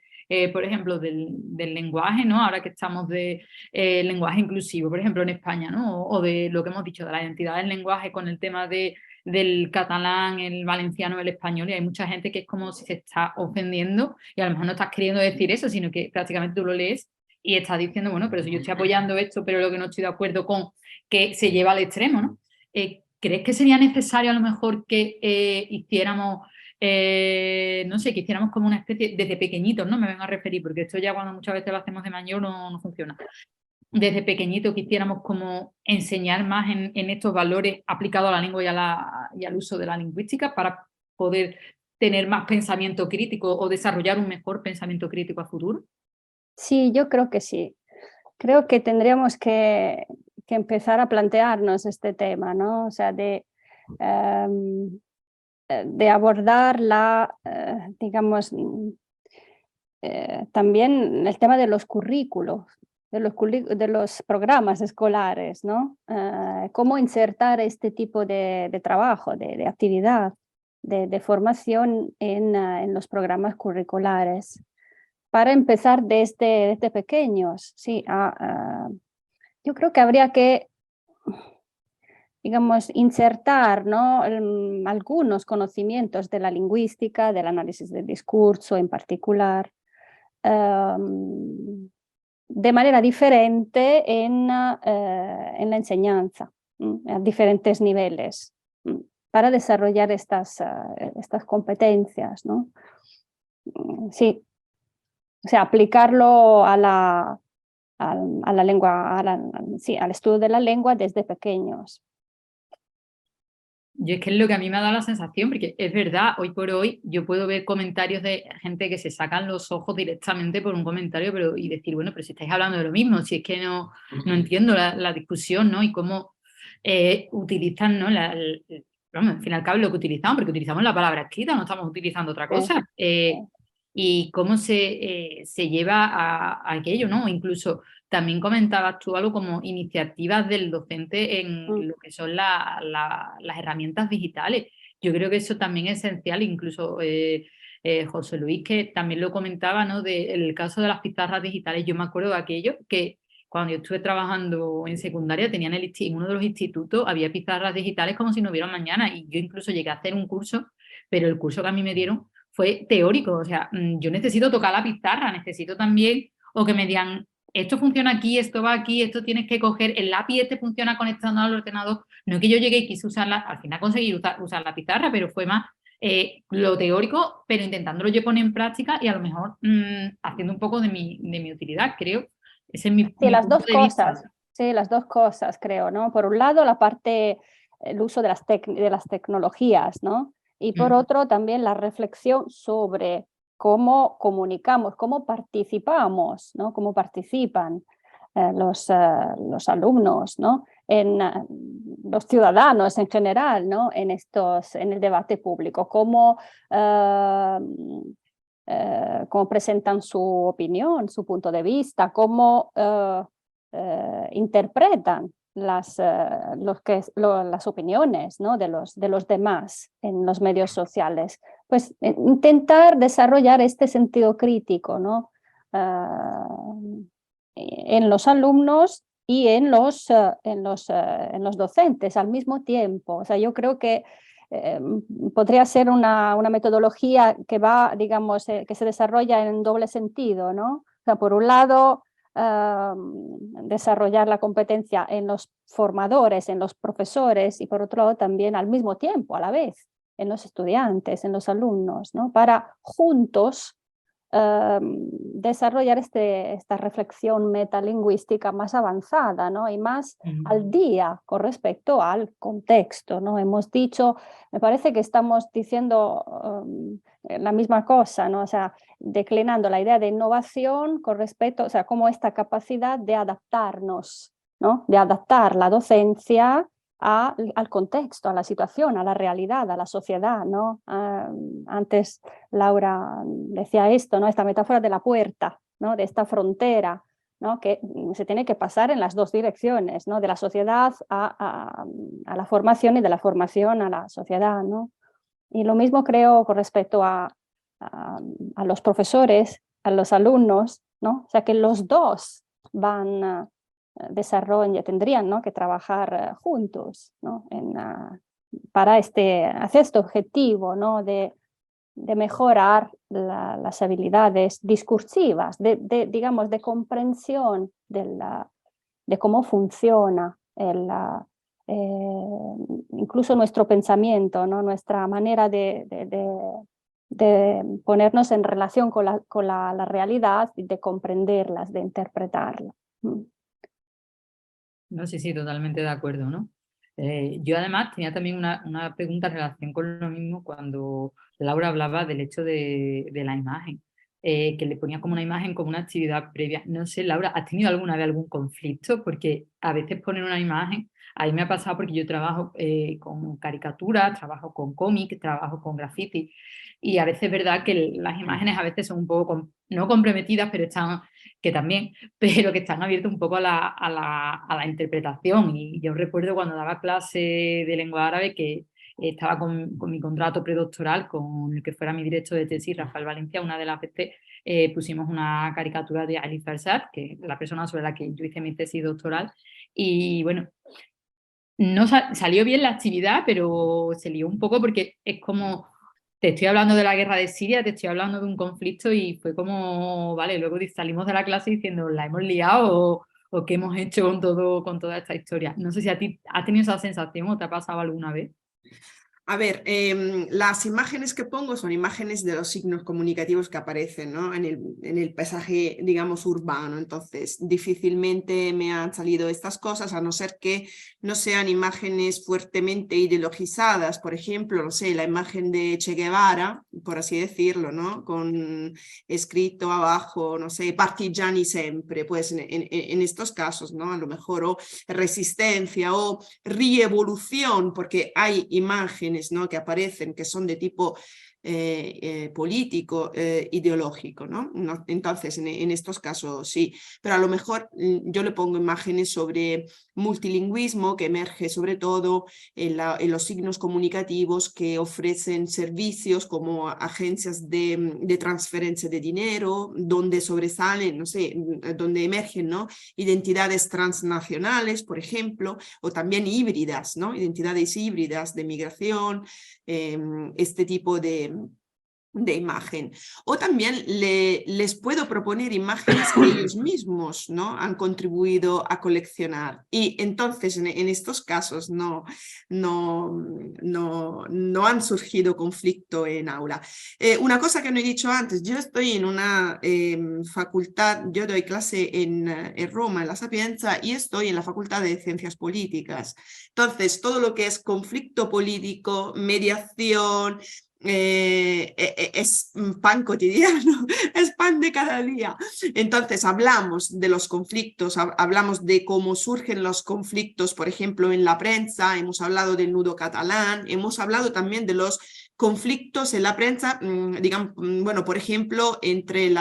A: por ejemplo, del lenguaje, ¿no? Ahora que estamos de lenguaje inclusivo, por ejemplo, en España, ¿no? O de lo que hemos dicho, de la identidad del lenguaje con el tema del catalán, el valenciano, el español, y hay mucha gente que es como si se está ofendiendo y a lo mejor no estás queriendo decir eso, sino que prácticamente tú lo lees y estás diciendo, bueno, pero si yo estoy apoyando esto, pero lo que no estoy de acuerdo con que se lleva al extremo, ¿no? ¿Crees que sería necesario a lo mejor que hiciéramos, no sé, que hiciéramos como una especie, desde pequeñitos, ¿no? Me vengo a referir, porque esto ya cuando muchas veces lo hacemos de mayor no funciona. Desde pequeñito que hiciéramos como enseñar más en estos valores aplicados a la lengua y al uso de la lingüística para poder tener más pensamiento crítico o desarrollar un mejor pensamiento crítico a futuro?
B: Sí, yo creo que sí. Creo que tendríamos que empezar a plantearnos este tema, ¿no? O sea, de abordar digamos, también el tema de los currículos, de los programas escolares, ¿no? Cómo insertar este tipo de trabajo, de actividad, de formación en los programas curriculares. Para empezar desde pequeños, sí. Yo creo que habría que, digamos, insertar, ¿no? Algunos conocimientos de la lingüística, del análisis del discurso en particular, de manera diferente en la enseñanza, a diferentes niveles, para desarrollar estas competencias, ¿no? Sí. O sea, aplicarlo a la lengua, al estudio de la lengua desde pequeños.
A: Yo es que es lo que a mí me ha dado la sensación, porque es verdad, hoy por hoy yo puedo ver comentarios de gente que se sacan los ojos directamente por un comentario y decir, bueno, pero si estáis hablando de lo mismo, si es que no entiendo la discusión, ¿no? Y cómo utilizan, ¿no? Vamos, al fin y al cabo lo que utilizamos, porque utilizamos la palabra escrita, no estamos utilizando otra cosa. Y cómo se lleva a aquello, ¿no? Incluso también comentabas tú algo como iniciativas del docente en lo que son las herramientas digitales. Yo creo que eso también es esencial, incluso José Luis, que también lo comentaba, ¿no? El caso de las pizarras digitales. Yo me acuerdo de aquello que cuando yo estuve trabajando en secundaria, en uno de los institutos había pizarras digitales como si no hubiera mañana, y yo incluso llegué a hacer un curso, pero el curso que a mí me dieron fue teórico. O sea, yo necesito tocar la pizarra, necesito también, o que me digan, esto funciona aquí, esto va aquí, esto tienes que coger, el lápiz este funciona conectando al ordenador. No es que yo llegué y quise usarla, al final conseguí usar la pizarra, pero fue más lo teórico, pero intentándolo yo poner en práctica y a lo mejor haciendo un poco de mi utilidad, creo. Ese es mi
B: las
A: punto
B: dos
A: de
B: cosas,
A: vista.
B: sí, las dos cosas, creo, ¿no? Por un lado, el uso de las tecnologías, ¿no? Y por otro, también la reflexión sobre cómo comunicamos, cómo participamos, ¿no? Cómo participan los alumnos, ¿no? Los ciudadanos en general, ¿no? En el debate público, cómo presentan su opinión, su punto de vista, cómo interpretan las opiniones, ¿no?, de los demás en los medios sociales. Pues intentar desarrollar este sentido crítico, ¿no?, en los alumnos y en los docentes al mismo tiempo. O sea, yo creo que podría ser una metodología que va, digamos, que se desarrolla en doble sentido, ¿no? O sea, por un lado, desarrollar la competencia en los formadores, en los profesores, y por otro lado también al mismo tiempo, a la vez, en los estudiantes, en los alumnos, ¿no?, para juntos desarrollar esta reflexión metalingüística más avanzada, ¿no?, y más al día con respecto al contexto, ¿no? Hemos dicho, me parece que estamos diciendo la misma cosa, ¿no? O sea, declinando la idea de innovación con respecto, o sea, como esta capacidad de adaptarnos, ¿no?, de adaptar la docencia al contexto, a la situación, a la realidad, a la sociedad, ¿no? Antes Laura decía esto, ¿no?, esta metáfora de la puerta, ¿no?, de esta frontera, ¿no?, que se tiene que pasar en las dos direcciones, ¿no?, de la sociedad a la formación y de la formación a la sociedad, ¿no? Y lo mismo creo con respecto a los profesores, a los alumnos, ¿no? O sea, que los dos van tendrían, ¿no?, que trabajar juntos, ¿no?, para hacer este objetivo, ¿no?, de mejorar las habilidades discursivas, digamos, de comprensión de cómo funciona incluso nuestro pensamiento, ¿no?, nuestra manera de ponernos en relación con la realidad y de comprenderlas, de interpretarla.
A: No sé, sí, totalmente de acuerdo, ¿no? Yo además tenía también una pregunta en relación con lo mismo cuando Laura hablaba del hecho de la imagen, que le ponía como una imagen, como una actividad previa. No sé, Laura, ¿has tenido alguna vez algún conflicto? Porque a veces poner una imagen, a mí me ha pasado porque yo trabajo con caricaturas, trabajo con cómics, trabajo con graffiti, y a veces es verdad que las imágenes a veces son un poco, no comprometidas, pero que también, pero que están abiertos un poco a la interpretación. Y yo recuerdo cuando daba clase de lengua árabe que estaba con mi contrato predoctoral, con el que fuera mi director de tesis, Rafael Valencia. Una de las veces pusimos una caricatura de Ali Farsad, que es la persona sobre la que yo hice mi tesis doctoral, y bueno, no salió bien la actividad, pero se lió un poco porque es como, te estoy hablando de la guerra de Siria, te estoy hablando de un conflicto, y fue como, vale, luego salimos de la clase diciendo, ¿la hemos liado o qué hemos hecho con toda esta historia? No sé si a ti has tenido esa sensación o te ha pasado alguna vez.
D: A ver, las imágenes que pongo son imágenes de los signos comunicativos que aparecen, ¿no?, en el paisaje, digamos, urbano. Entonces, difícilmente me han salido estas cosas, a no ser que no sean imágenes fuertemente ideologizadas. Por ejemplo, no sé, la imagen de Che Guevara, por así decirlo, ¿no?, con escrito abajo, no sé, partigiani sempre. Pues en estos casos, ¿no?, a lo mejor, o resistencia o revolución, porque hay imágenes, ¿no?, que aparecen, que son de tipo político, ideológico, ¿no? Entonces, en estos casos sí, pero a lo mejor yo le pongo imágenes sobre multilingüismo, que emerge sobre todo en los signos comunicativos que ofrecen servicios como agencias de transferencia de dinero, donde sobresalen, no sé, donde emergen, ¿no?, identidades transnacionales, por ejemplo, o también híbridas, ¿no?, identidades híbridas de migración, este tipo de imagen. O también les puedo proponer imágenes que ellos mismos, ¿no?, han contribuido a coleccionar. Y entonces en estos casos no han surgido conflicto en aula. Una cosa que no he dicho antes, yo estoy en una facultad, yo doy clase en Roma, en La Sapienza, y estoy en la Facultad de Ciencias Políticas. Entonces, todo lo que es conflicto político, mediación, es pan cotidiano, es pan de cada día. Entonces hablamos de los conflictos, hablamos de cómo surgen los conflictos, por ejemplo, en la prensa, hemos hablado del nudo catalán, hemos hablado también de los conflictos en la prensa, digamos, bueno, por ejemplo, entre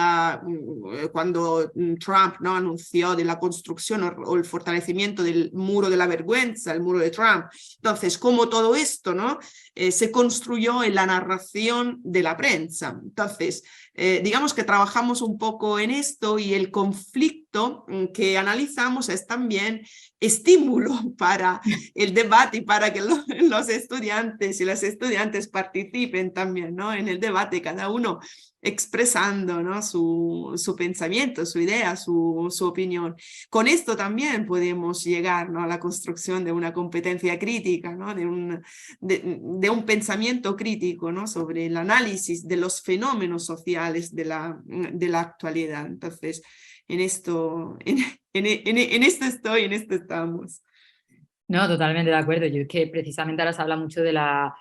D: cuando Trump, ¿no?, anunció de la construcción o el fortalecimiento del muro de la vergüenza, el muro de Trump. Entonces, cómo todo esto, ¿no?, se construyó en la narración de la prensa. Entonces, digamos que trabajamos un poco en esto, y el conflicto que analizamos es también estímulo para el debate y para que los estudiantes y las estudiantes participen también, ¿no?, en el debate, cada uno expresando, ¿no?, su pensamiento, su idea, su opinión. Con esto también podemos llegar, ¿no?, a la construcción de una competencia crítica, ¿no?, de un pensamiento crítico, ¿no?, sobre el análisis de los fenómenos sociales de la actualidad. Entonces, en esto estoy, en esto estamos.
A: No, totalmente de acuerdo. Yo es que precisamente ahora se habla mucho de la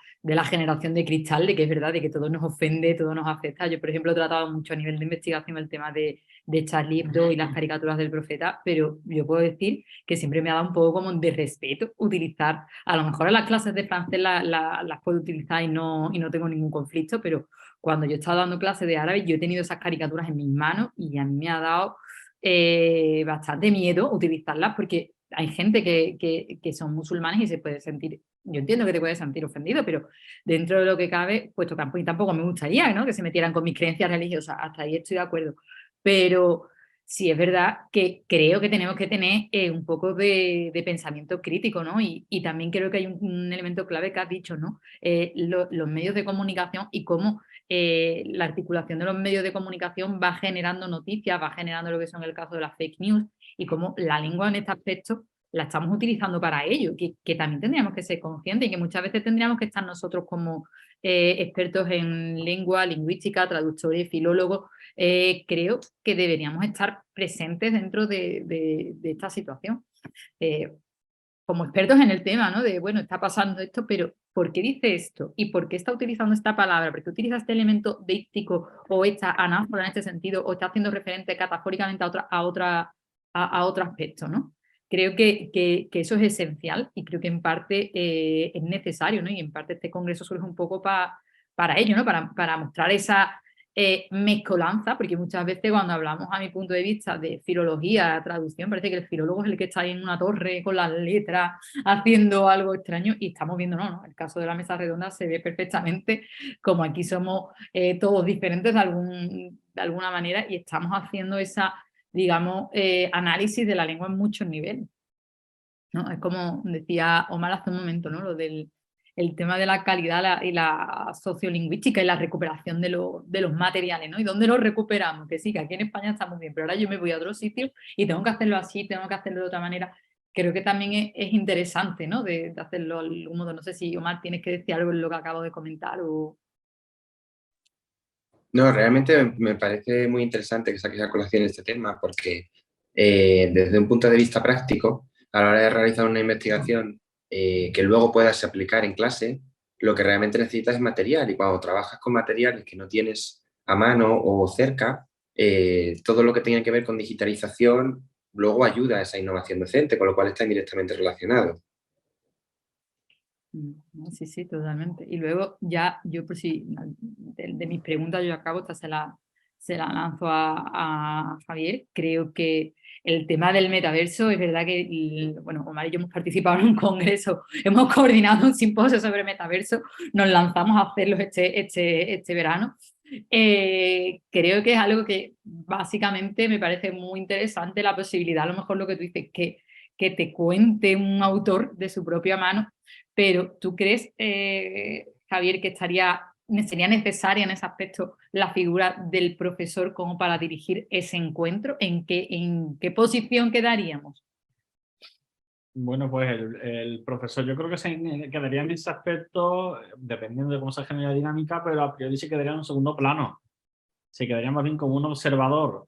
A: generación de cristal, de que es verdad, de que todo nos ofende, todo nos afecta. Yo, por ejemplo, he tratado mucho a nivel de investigación el tema de Charlie Hebdo y las caricaturas del Profeta, pero yo puedo decir que siempre me ha dado un poco como de respeto utilizar, a lo mejor en las clases de francés las puedo utilizar y no tengo ningún conflicto, pero cuando yo he estado dando clases de árabe, yo he tenido esas caricaturas en mis manos y a mí me ha dado bastante miedo utilizarlas, porque hay gente que son musulmanes y se puede sentir, yo entiendo que te puedes sentir ofendido, pero dentro de lo que cabe, pues tampoco me gustaría, ¿no?, que se metieran con mis creencias religiosas, hasta ahí estoy de acuerdo. Pero sí es verdad que creo que tenemos que tener un poco de pensamiento crítico, ¿no? Y también creo que hay un elemento clave que has dicho, ¿no? Los medios de comunicación y cómo la articulación de los medios de comunicación va generando noticias, va generando lo que son el caso de las fake news, y cómo la lengua en este aspecto la estamos utilizando para ello, que también tendríamos que ser conscientes y que muchas veces tendríamos que estar nosotros como expertos en lengua, lingüística, traductores, filólogos. Creo que deberíamos estar presentes dentro de esta situación. Como expertos en el tema, ¿no? De, bueno, está pasando esto, pero ¿por qué dice esto? ¿Y por qué está utilizando esta palabra? ¿Por qué utiliza este elemento deíctico o esta anáfora en este sentido? ¿O está haciendo referente catafóricamente a otro aspecto, ¿no? Creo que eso es esencial y creo que en parte es necesario, ¿no? Y en parte este congreso surge un poco para ello, ¿no? Para mostrar esa mezcolanza, porque muchas veces cuando hablamos, a mi punto de vista, de filología, traducción, parece que el filólogo es el que está ahí en una torre con las letras haciendo algo extraño, y estamos viendo, no, el caso de la mesa redonda se ve perfectamente como aquí somos todos diferentes de alguna manera, y estamos haciendo esa, digamos, análisis de la lengua en muchos niveles, ¿no? Es como decía Omar hace un momento, ¿no? Lo del el tema de la calidad y la sociolingüística y la recuperación de los materiales, ¿no? ¿Y dónde los recuperamos? Que sí, que aquí en España está muy bien, pero ahora yo me voy a otro sitio y tengo que hacerlo así, tengo que hacerlo de otra manera. Creo que también es interesante, ¿no? De hacerlo de algún modo. No sé si, Omar, tienes que decir algo en lo que acabo de comentar o...
G: No, realmente me parece muy interesante que saques a colación este tema, porque desde un punto de vista práctico, a la hora de realizar una investigación que luego puedas aplicar en clase, lo que realmente necesitas es material, y cuando trabajas con materiales que no tienes a mano o cerca, todo lo que tenga que ver con digitalización luego ayuda a esa innovación docente, con lo cual están directamente relacionados.
A: Sí, sí, totalmente. Y luego ya, yo por si de mis preguntas yo acabo, esta se la lanzo a Javier. Creo que el tema del metaverso, es verdad que, bueno, Omar y yo hemos participado en un congreso, hemos coordinado un simposio sobre metaverso, nos lanzamos a hacerlo este verano. Creo que es algo que básicamente me parece muy interesante, la posibilidad, a lo mejor lo que tú dices, que te cuente un autor de su propia mano. Pero ¿tú crees, Javier, que sería necesaria en ese aspecto la figura del profesor como para dirigir ese encuentro? ¿En qué posición quedaríamos?
F: Bueno, pues el profesor yo creo que se quedaría en ese aspecto, dependiendo de cómo se genera la dinámica, pero a priori se quedaría en un segundo plano. Se quedaría más bien como un observador,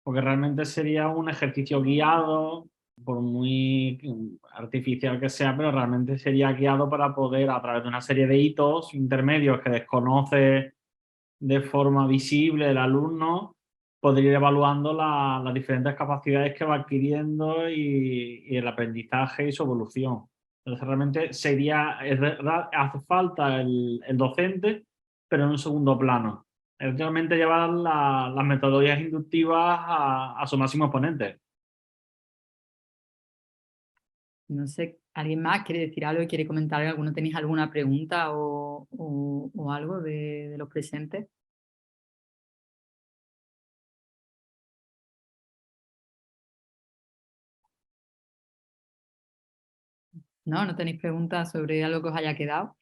F: porque realmente sería un ejercicio guiado, por muy artificial que sea, pero realmente sería guiado para poder, a través de una serie de hitos intermedios que desconoce de forma visible el alumno, poder ir evaluando las diferentes capacidades que va adquiriendo y el aprendizaje y su evolución. Entonces realmente hace falta el docente pero en un segundo plano. Realmente llevar las metodologías inductivas a su máximo exponente.
A: No sé, ¿alguien más quiere decir algo? ¿Quiere comentar algo? ¿Tenéis alguna pregunta o algo de los presentes? ¿No tenéis preguntas sobre algo que os haya quedado?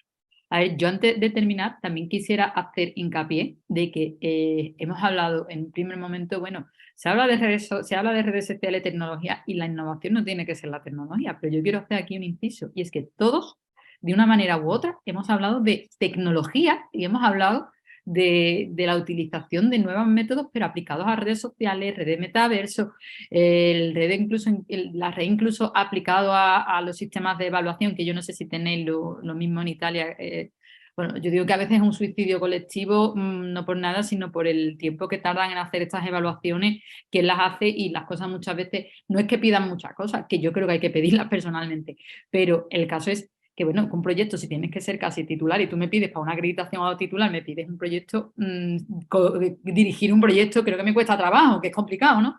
A: A ver, yo antes de terminar también quisiera hacer hincapié de que hemos hablado en un primer momento, bueno, se habla de redes sociales, tecnología, y la innovación no tiene que ser la tecnología, pero yo quiero hacer aquí un inciso, y es que todos, de una manera u otra, hemos hablado de tecnología y hemos hablado de la utilización de nuevos métodos, pero aplicados a redes sociales, redes metaverso, la red incluso aplicado a los sistemas de evaluación, que yo no sé si tenéis lo mismo en Italia. Bueno, yo digo que a veces es un suicidio colectivo, no por nada, sino por el tiempo que tardan en hacer estas evaluaciones, quién las hace, y las cosas muchas veces, no es que pidan muchas cosas, que yo creo que hay que pedirlas personalmente, pero el caso es que, bueno, un proyecto, si tienes que ser casi titular y tú me pides para una acreditación a titular, me pides un proyecto, dirigir un proyecto creo que me cuesta trabajo, que es complicado, ¿no?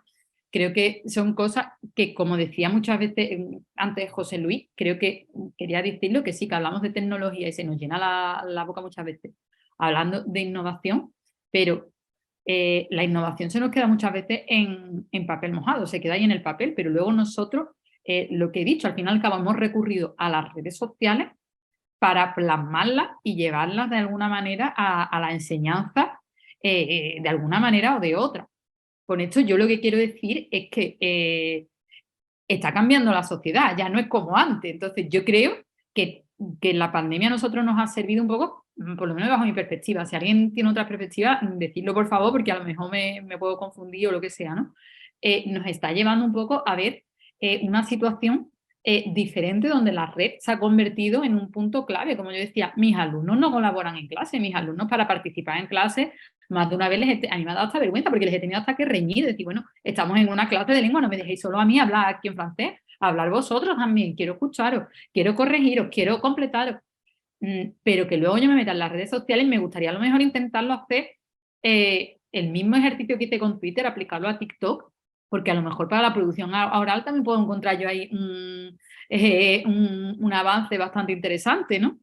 A: Creo que son cosas que, como decía muchas veces antes José Luis, creo que quería decirlo, que sí, que hablamos de tecnología y se nos llena la boca muchas veces hablando de innovación, pero la innovación se nos queda muchas veces en papel mojado, se queda ahí en el papel, pero luego nosotros, lo que he dicho, al final y al cabo hemos recurrido a las redes sociales para plasmarlas y llevarlas de alguna manera a la enseñanza, de alguna manera o de otra. Con esto yo lo que quiero decir es que está cambiando la sociedad, ya no es como antes. Entonces yo creo que la pandemia a nosotros nos ha servido un poco, por lo menos bajo mi perspectiva. Si alguien tiene otra perspectiva, decidlo por favor, porque a lo mejor me puedo confundir o lo que sea, ¿no? Nos está llevando un poco a ver una situación diferente, donde la red se ha convertido en un punto clave. Como yo decía, mis alumnos no colaboran en clase, mis alumnos para participar en clase, más de una vez a mí me ha dado hasta vergüenza, porque les he tenido hasta que reñir, decir, bueno, estamos en una clase de lengua, no me dejéis solo a mí hablar aquí en francés, hablar vosotros también, quiero escucharos, quiero corregiros, quiero completaros. Pero que luego yo me meta en las redes sociales, me gustaría a lo mejor intentarlo hacer el mismo ejercicio que hice con Twitter, aplicarlo a TikTok, porque a lo mejor para la producción oral también puedo encontrar yo ahí un avance bastante interesante, ¿no?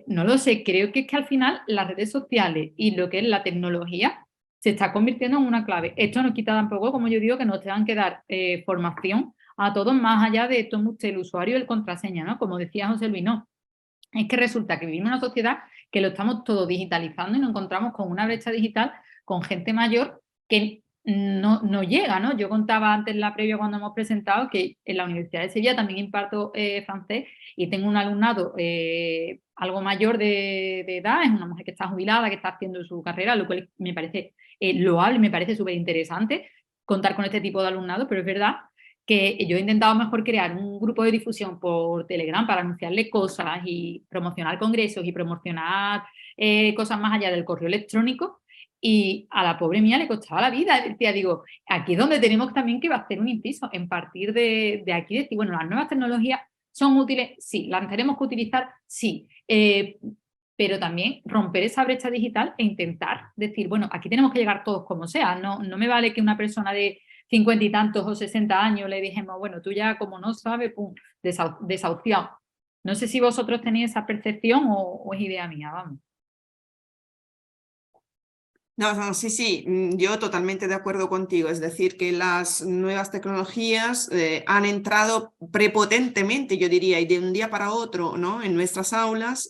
A: No lo sé, creo que es que al final las redes sociales y lo que es la tecnología se está convirtiendo en una clave. Esto no quita tampoco, como yo digo, que nos tengan que dar formación a todos, más allá de tome usted el usuario y el contraseña, ¿no? Como decía José Luis, no. Es que resulta que vivimos en una sociedad que lo estamos todo digitalizando y nos encontramos con una brecha digital con gente mayor que no llega, ¿no? Yo contaba antes en la previa, cuando hemos presentado, que en la Universidad de Sevilla también imparto francés, y tengo un alumnado algo mayor de edad, es una mujer que está jubilada, que está haciendo su carrera, lo cual me parece loable, me parece súper interesante contar con este tipo de alumnado, pero es verdad que yo he intentado mejor crear un grupo de difusión por Telegram para anunciarle cosas y promocionar congresos y promocionar cosas más allá del correo electrónico, y a la pobre mía le costaba la vida. Decía, digo, aquí es donde tenemos también que hacer un inciso, en partir de aquí, decir, bueno, las nuevas tecnologías son útiles, sí, las tenemos que utilizar, sí, pero también romper esa brecha digital e intentar decir, bueno, aquí tenemos que llegar todos como sea, no me vale que una persona de 50 y tantos o 60 años le dijimos, bueno, tú ya como no sabes, pum, desahuciado. No sé si vosotros tenéis esa percepción o es idea mía, vamos.
D: No, sí, yo totalmente de acuerdo contigo. Es decir, que las nuevas tecnologías han entrado prepotentemente, yo diría, y de un día para otro, ¿no?, en nuestras aulas,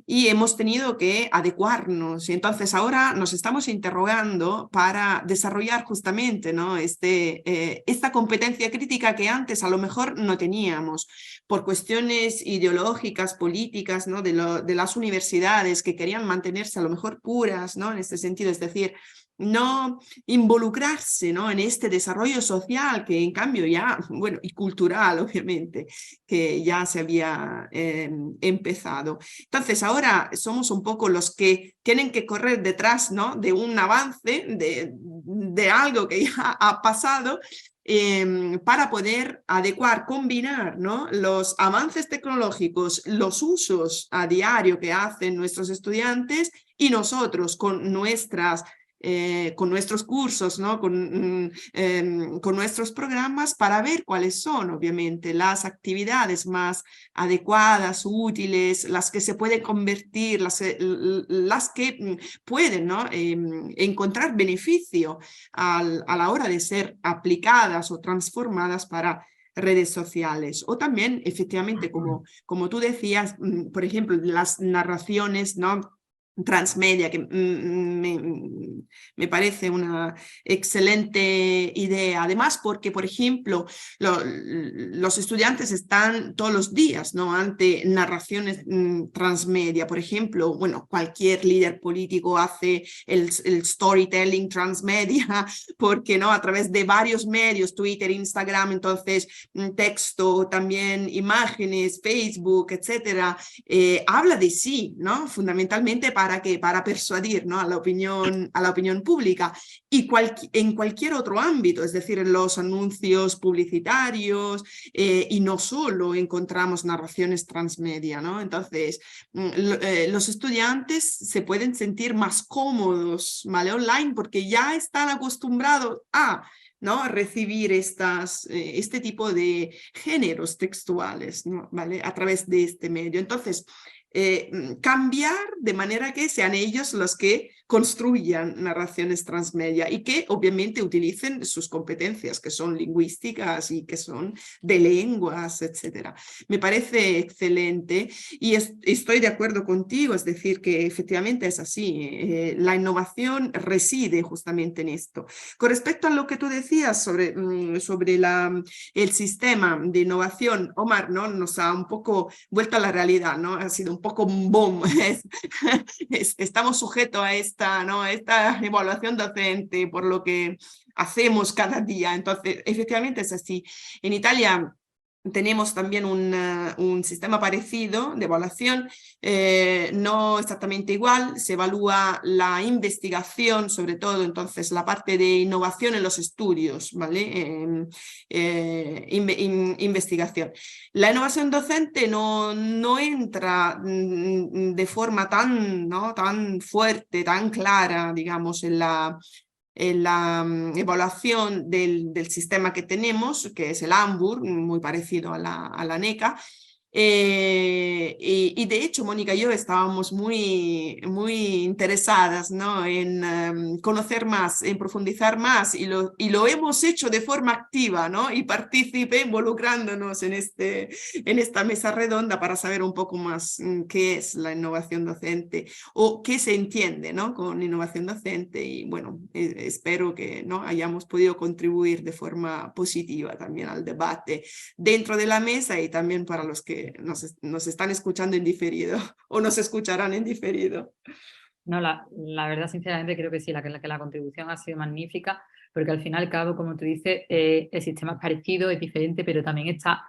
D: y hemos tenido que adecuarnos. Y entonces ahora nos estamos interrogando para desarrollar justamente, ¿no?, esta competencia crítica que antes a lo mejor no teníamos, por cuestiones ideológicas, políticas, ¿no?, de las universidades, que querían mantenerse a lo mejor puras, ¿no?, en este sentido, es decir, no involucrarse, ¿no?, en este desarrollo social que en cambio ya, bueno, y cultural obviamente, que ya se había empezado. Entonces ahora somos un poco los que tienen que correr detrás, ¿no?, de un avance, de algo que ya ha pasado, para poder adecuar, combinar, ¿no?, los avances tecnológicos, los usos a diario que hacen nuestros estudiantes y nosotros con nuestros cursos, ¿no?, con nuestros programas, para ver cuáles son, obviamente, las actividades más adecuadas, útiles, las que se pueden convertir, las que pueden, ¿no?, encontrar beneficio a la hora de ser aplicadas o transformadas para redes sociales. O también, efectivamente, como tú decías, por ejemplo, las narraciones, ¿no?, transmedia, que me parece una excelente idea. Además, porque, por ejemplo, los estudiantes están todos los días, ¿no?, ante narraciones transmedia. Por ejemplo, bueno, cualquier líder político hace el storytelling transmedia, porque, ¿no?, a través de varios medios, Twitter, Instagram, entonces texto, también imágenes, Facebook, etcétera, habla de sí, ¿no?, fundamentalmente para persuadir, ¿no?, a la opinión pública, y en cualquier otro ámbito, es decir, en los anuncios publicitarios, y no solo encontramos narraciones transmedia, ¿no? Entonces, los estudiantes se pueden sentir más cómodos, ¿vale?, online, porque ya están acostumbrados a, ¿no?, recibir este tipo de géneros textuales, ¿no?, ¿vale?, a través de este medio. Entonces, cambiar de manera que sean ellos los que construyan narraciones transmedia y que obviamente utilicen sus competencias, que son lingüísticas y que son de lenguas, etc. Me parece excelente y estoy de acuerdo contigo, es decir, que efectivamente es así. La innovación reside justamente en esto. Con respecto a lo que tú decías sobre el sistema de innovación, Omar, ¿no?, nos ha un poco vuelto a la realidad, ¿no? Ha sido un poco un boom. Estamos sujetos a esta evaluación docente por lo que hacemos cada día. Entonces, efectivamente es así. En Italia tenemos también un sistema parecido de evaluación, no exactamente igual, se evalúa la investigación, sobre todo, entonces, la parte de innovación en los estudios, ¿vale? Investigación. La innovación docente no entra de forma tan fuerte, tan clara, digamos, en la evaluación del sistema que tenemos, que es el ANBUR, muy parecido a la NECA. Y de hecho, Mónica y yo estábamos muy interesadas, ¿no?, en conocer más, en profundizar más, y lo hemos hecho de forma activa, ¿no?, y partícipe, involucrándonos en esta mesa redonda para saber un poco más qué es la innovación docente o qué se entiende, ¿no?, con innovación docente. Y bueno, espero que, ¿no?, hayamos podido contribuir de forma positiva también al debate dentro de la mesa y también para los que nos están escuchando en diferido o nos escucharán en diferido.
A: No, la verdad, sinceramente, creo que sí, que la contribución ha sido magnífica, porque al final y al cabo, como tú dices, el sistema es parecido, es diferente, pero también está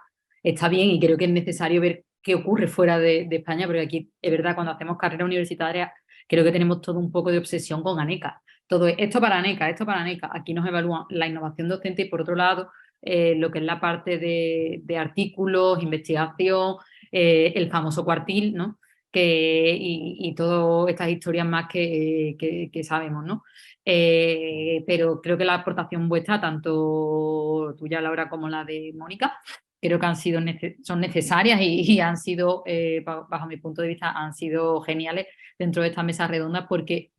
A: bien, y creo que es necesario ver qué ocurre fuera de España, porque aquí, es verdad, cuando hacemos carrera universitaria, creo que tenemos todo un poco de obsesión con ANECA. Todo esto para ANECA, esto para ANECA. Aquí nos evalúan la innovación docente y, por otro lado, lo que es la parte de artículos, investigación, el famoso cuartil, ¿no?, y todas estas historias más que sabemos, ¿no? Pero creo que la aportación vuestra, tanto tuya, Laura, como la de Mónica, creo que son necesarias y han sido, bajo mi punto de vista, han sido geniales dentro de esta mesa redonda, porque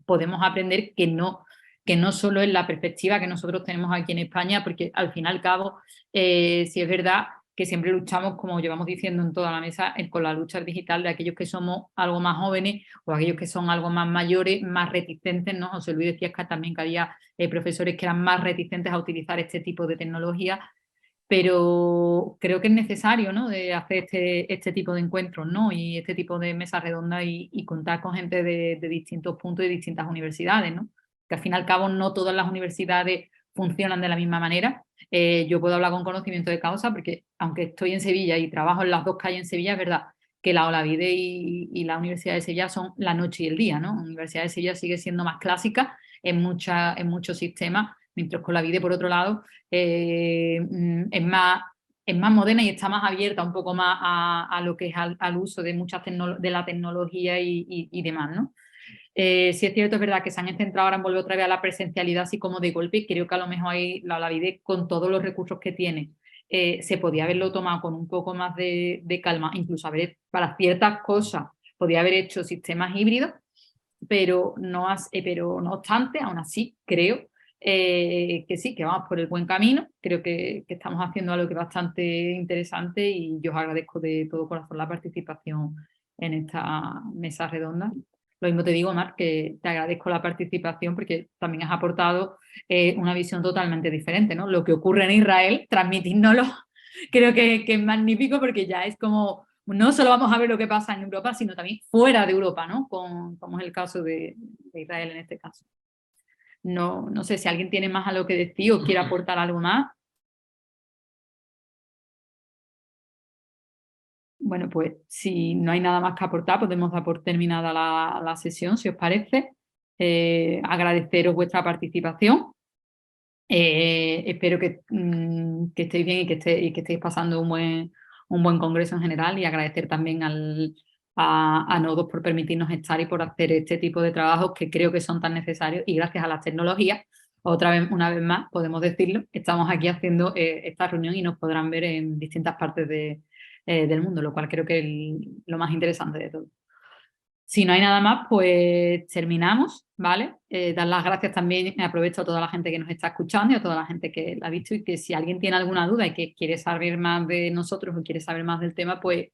A: podemos aprender que no solo es la perspectiva que nosotros tenemos aquí en España, porque al fin y al cabo, sí es verdad que siempre luchamos, como llevamos diciendo en toda la mesa, con la lucha digital de aquellos que somos algo más jóvenes o aquellos que son algo más mayores, más reticentes, ¿no? José Luis decía que también que había profesores que eran más reticentes a utilizar este tipo de tecnología, pero creo que es necesario, ¿no?, de hacer este tipo de encuentros, ¿no?, y este tipo de mesas redondas y contar con gente de distintos puntos y distintas universidades, ¿no?, que al fin y al cabo no todas las universidades funcionan de la misma manera. Yo puedo hablar con conocimiento de causa porque, aunque estoy en Sevilla y trabajo en las dos calles en Sevilla, es verdad que la Olavide y la Universidad de Sevilla son la noche y el día, ¿no? La Universidad de Sevilla sigue siendo más clásica en muchos sistemas, mientras con la Vide, por otro lado, es más moderna y está más abierta un poco más a lo que es al uso de muchas de la tecnología y demás, ¿no? Sí es cierto, es verdad que se han centrado ahora en volver otra vez a la presencialidad así como de golpe. Creo que a lo mejor ahí la Olavide, con todos los recursos que tiene, se podía haberlo tomado con un poco más de calma, incluso para ciertas cosas podía haber hecho sistemas híbridos, pero no obstante, aún así creo que sí, que vamos por el buen camino. Creo que estamos haciendo algo que es bastante interesante y yo os agradezco de todo corazón la participación en esta mesa redonda. Lo mismo te digo, Marc, que te agradezco la participación porque también has aportado una visión totalmente diferente, ¿no? Lo que ocurre en Israel, transmitírnoslo, creo que es magnífico porque ya es como, no solo vamos a ver lo que pasa en Europa, sino también fuera de Europa, ¿no? Como es el caso de Israel en este caso. No sé si alguien tiene más a lo que decir o quiere aportar algo más. Bueno, pues si no hay nada más que aportar, podemos dar por terminada la sesión, si os parece. Agradeceros vuestra participación. Espero que estéis bien y que estéis pasando un buen congreso en general, y agradecer también a Nodos por permitirnos estar y por hacer este tipo de trabajos que creo que son tan necesarios, y gracias a las tecnologías, una vez más, podemos decirlo, estamos aquí haciendo esta reunión y nos podrán ver en distintas partes del mundo, lo cual creo que es lo más interesante de todo. Si no hay nada más, pues terminamos, ¿vale? Dar las gracias también, me aprovecho a toda la gente que nos está escuchando y a toda la gente que la ha visto, y que si alguien tiene alguna duda y que quiere saber más de nosotros o quiere saber más del tema, pues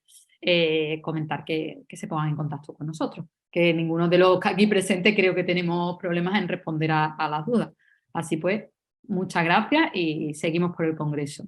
A: comentar que se pongan en contacto con nosotros, que ninguno de los aquí presentes creo que tenemos problemas en responder a las dudas. Así pues, muchas gracias y seguimos por el Congreso.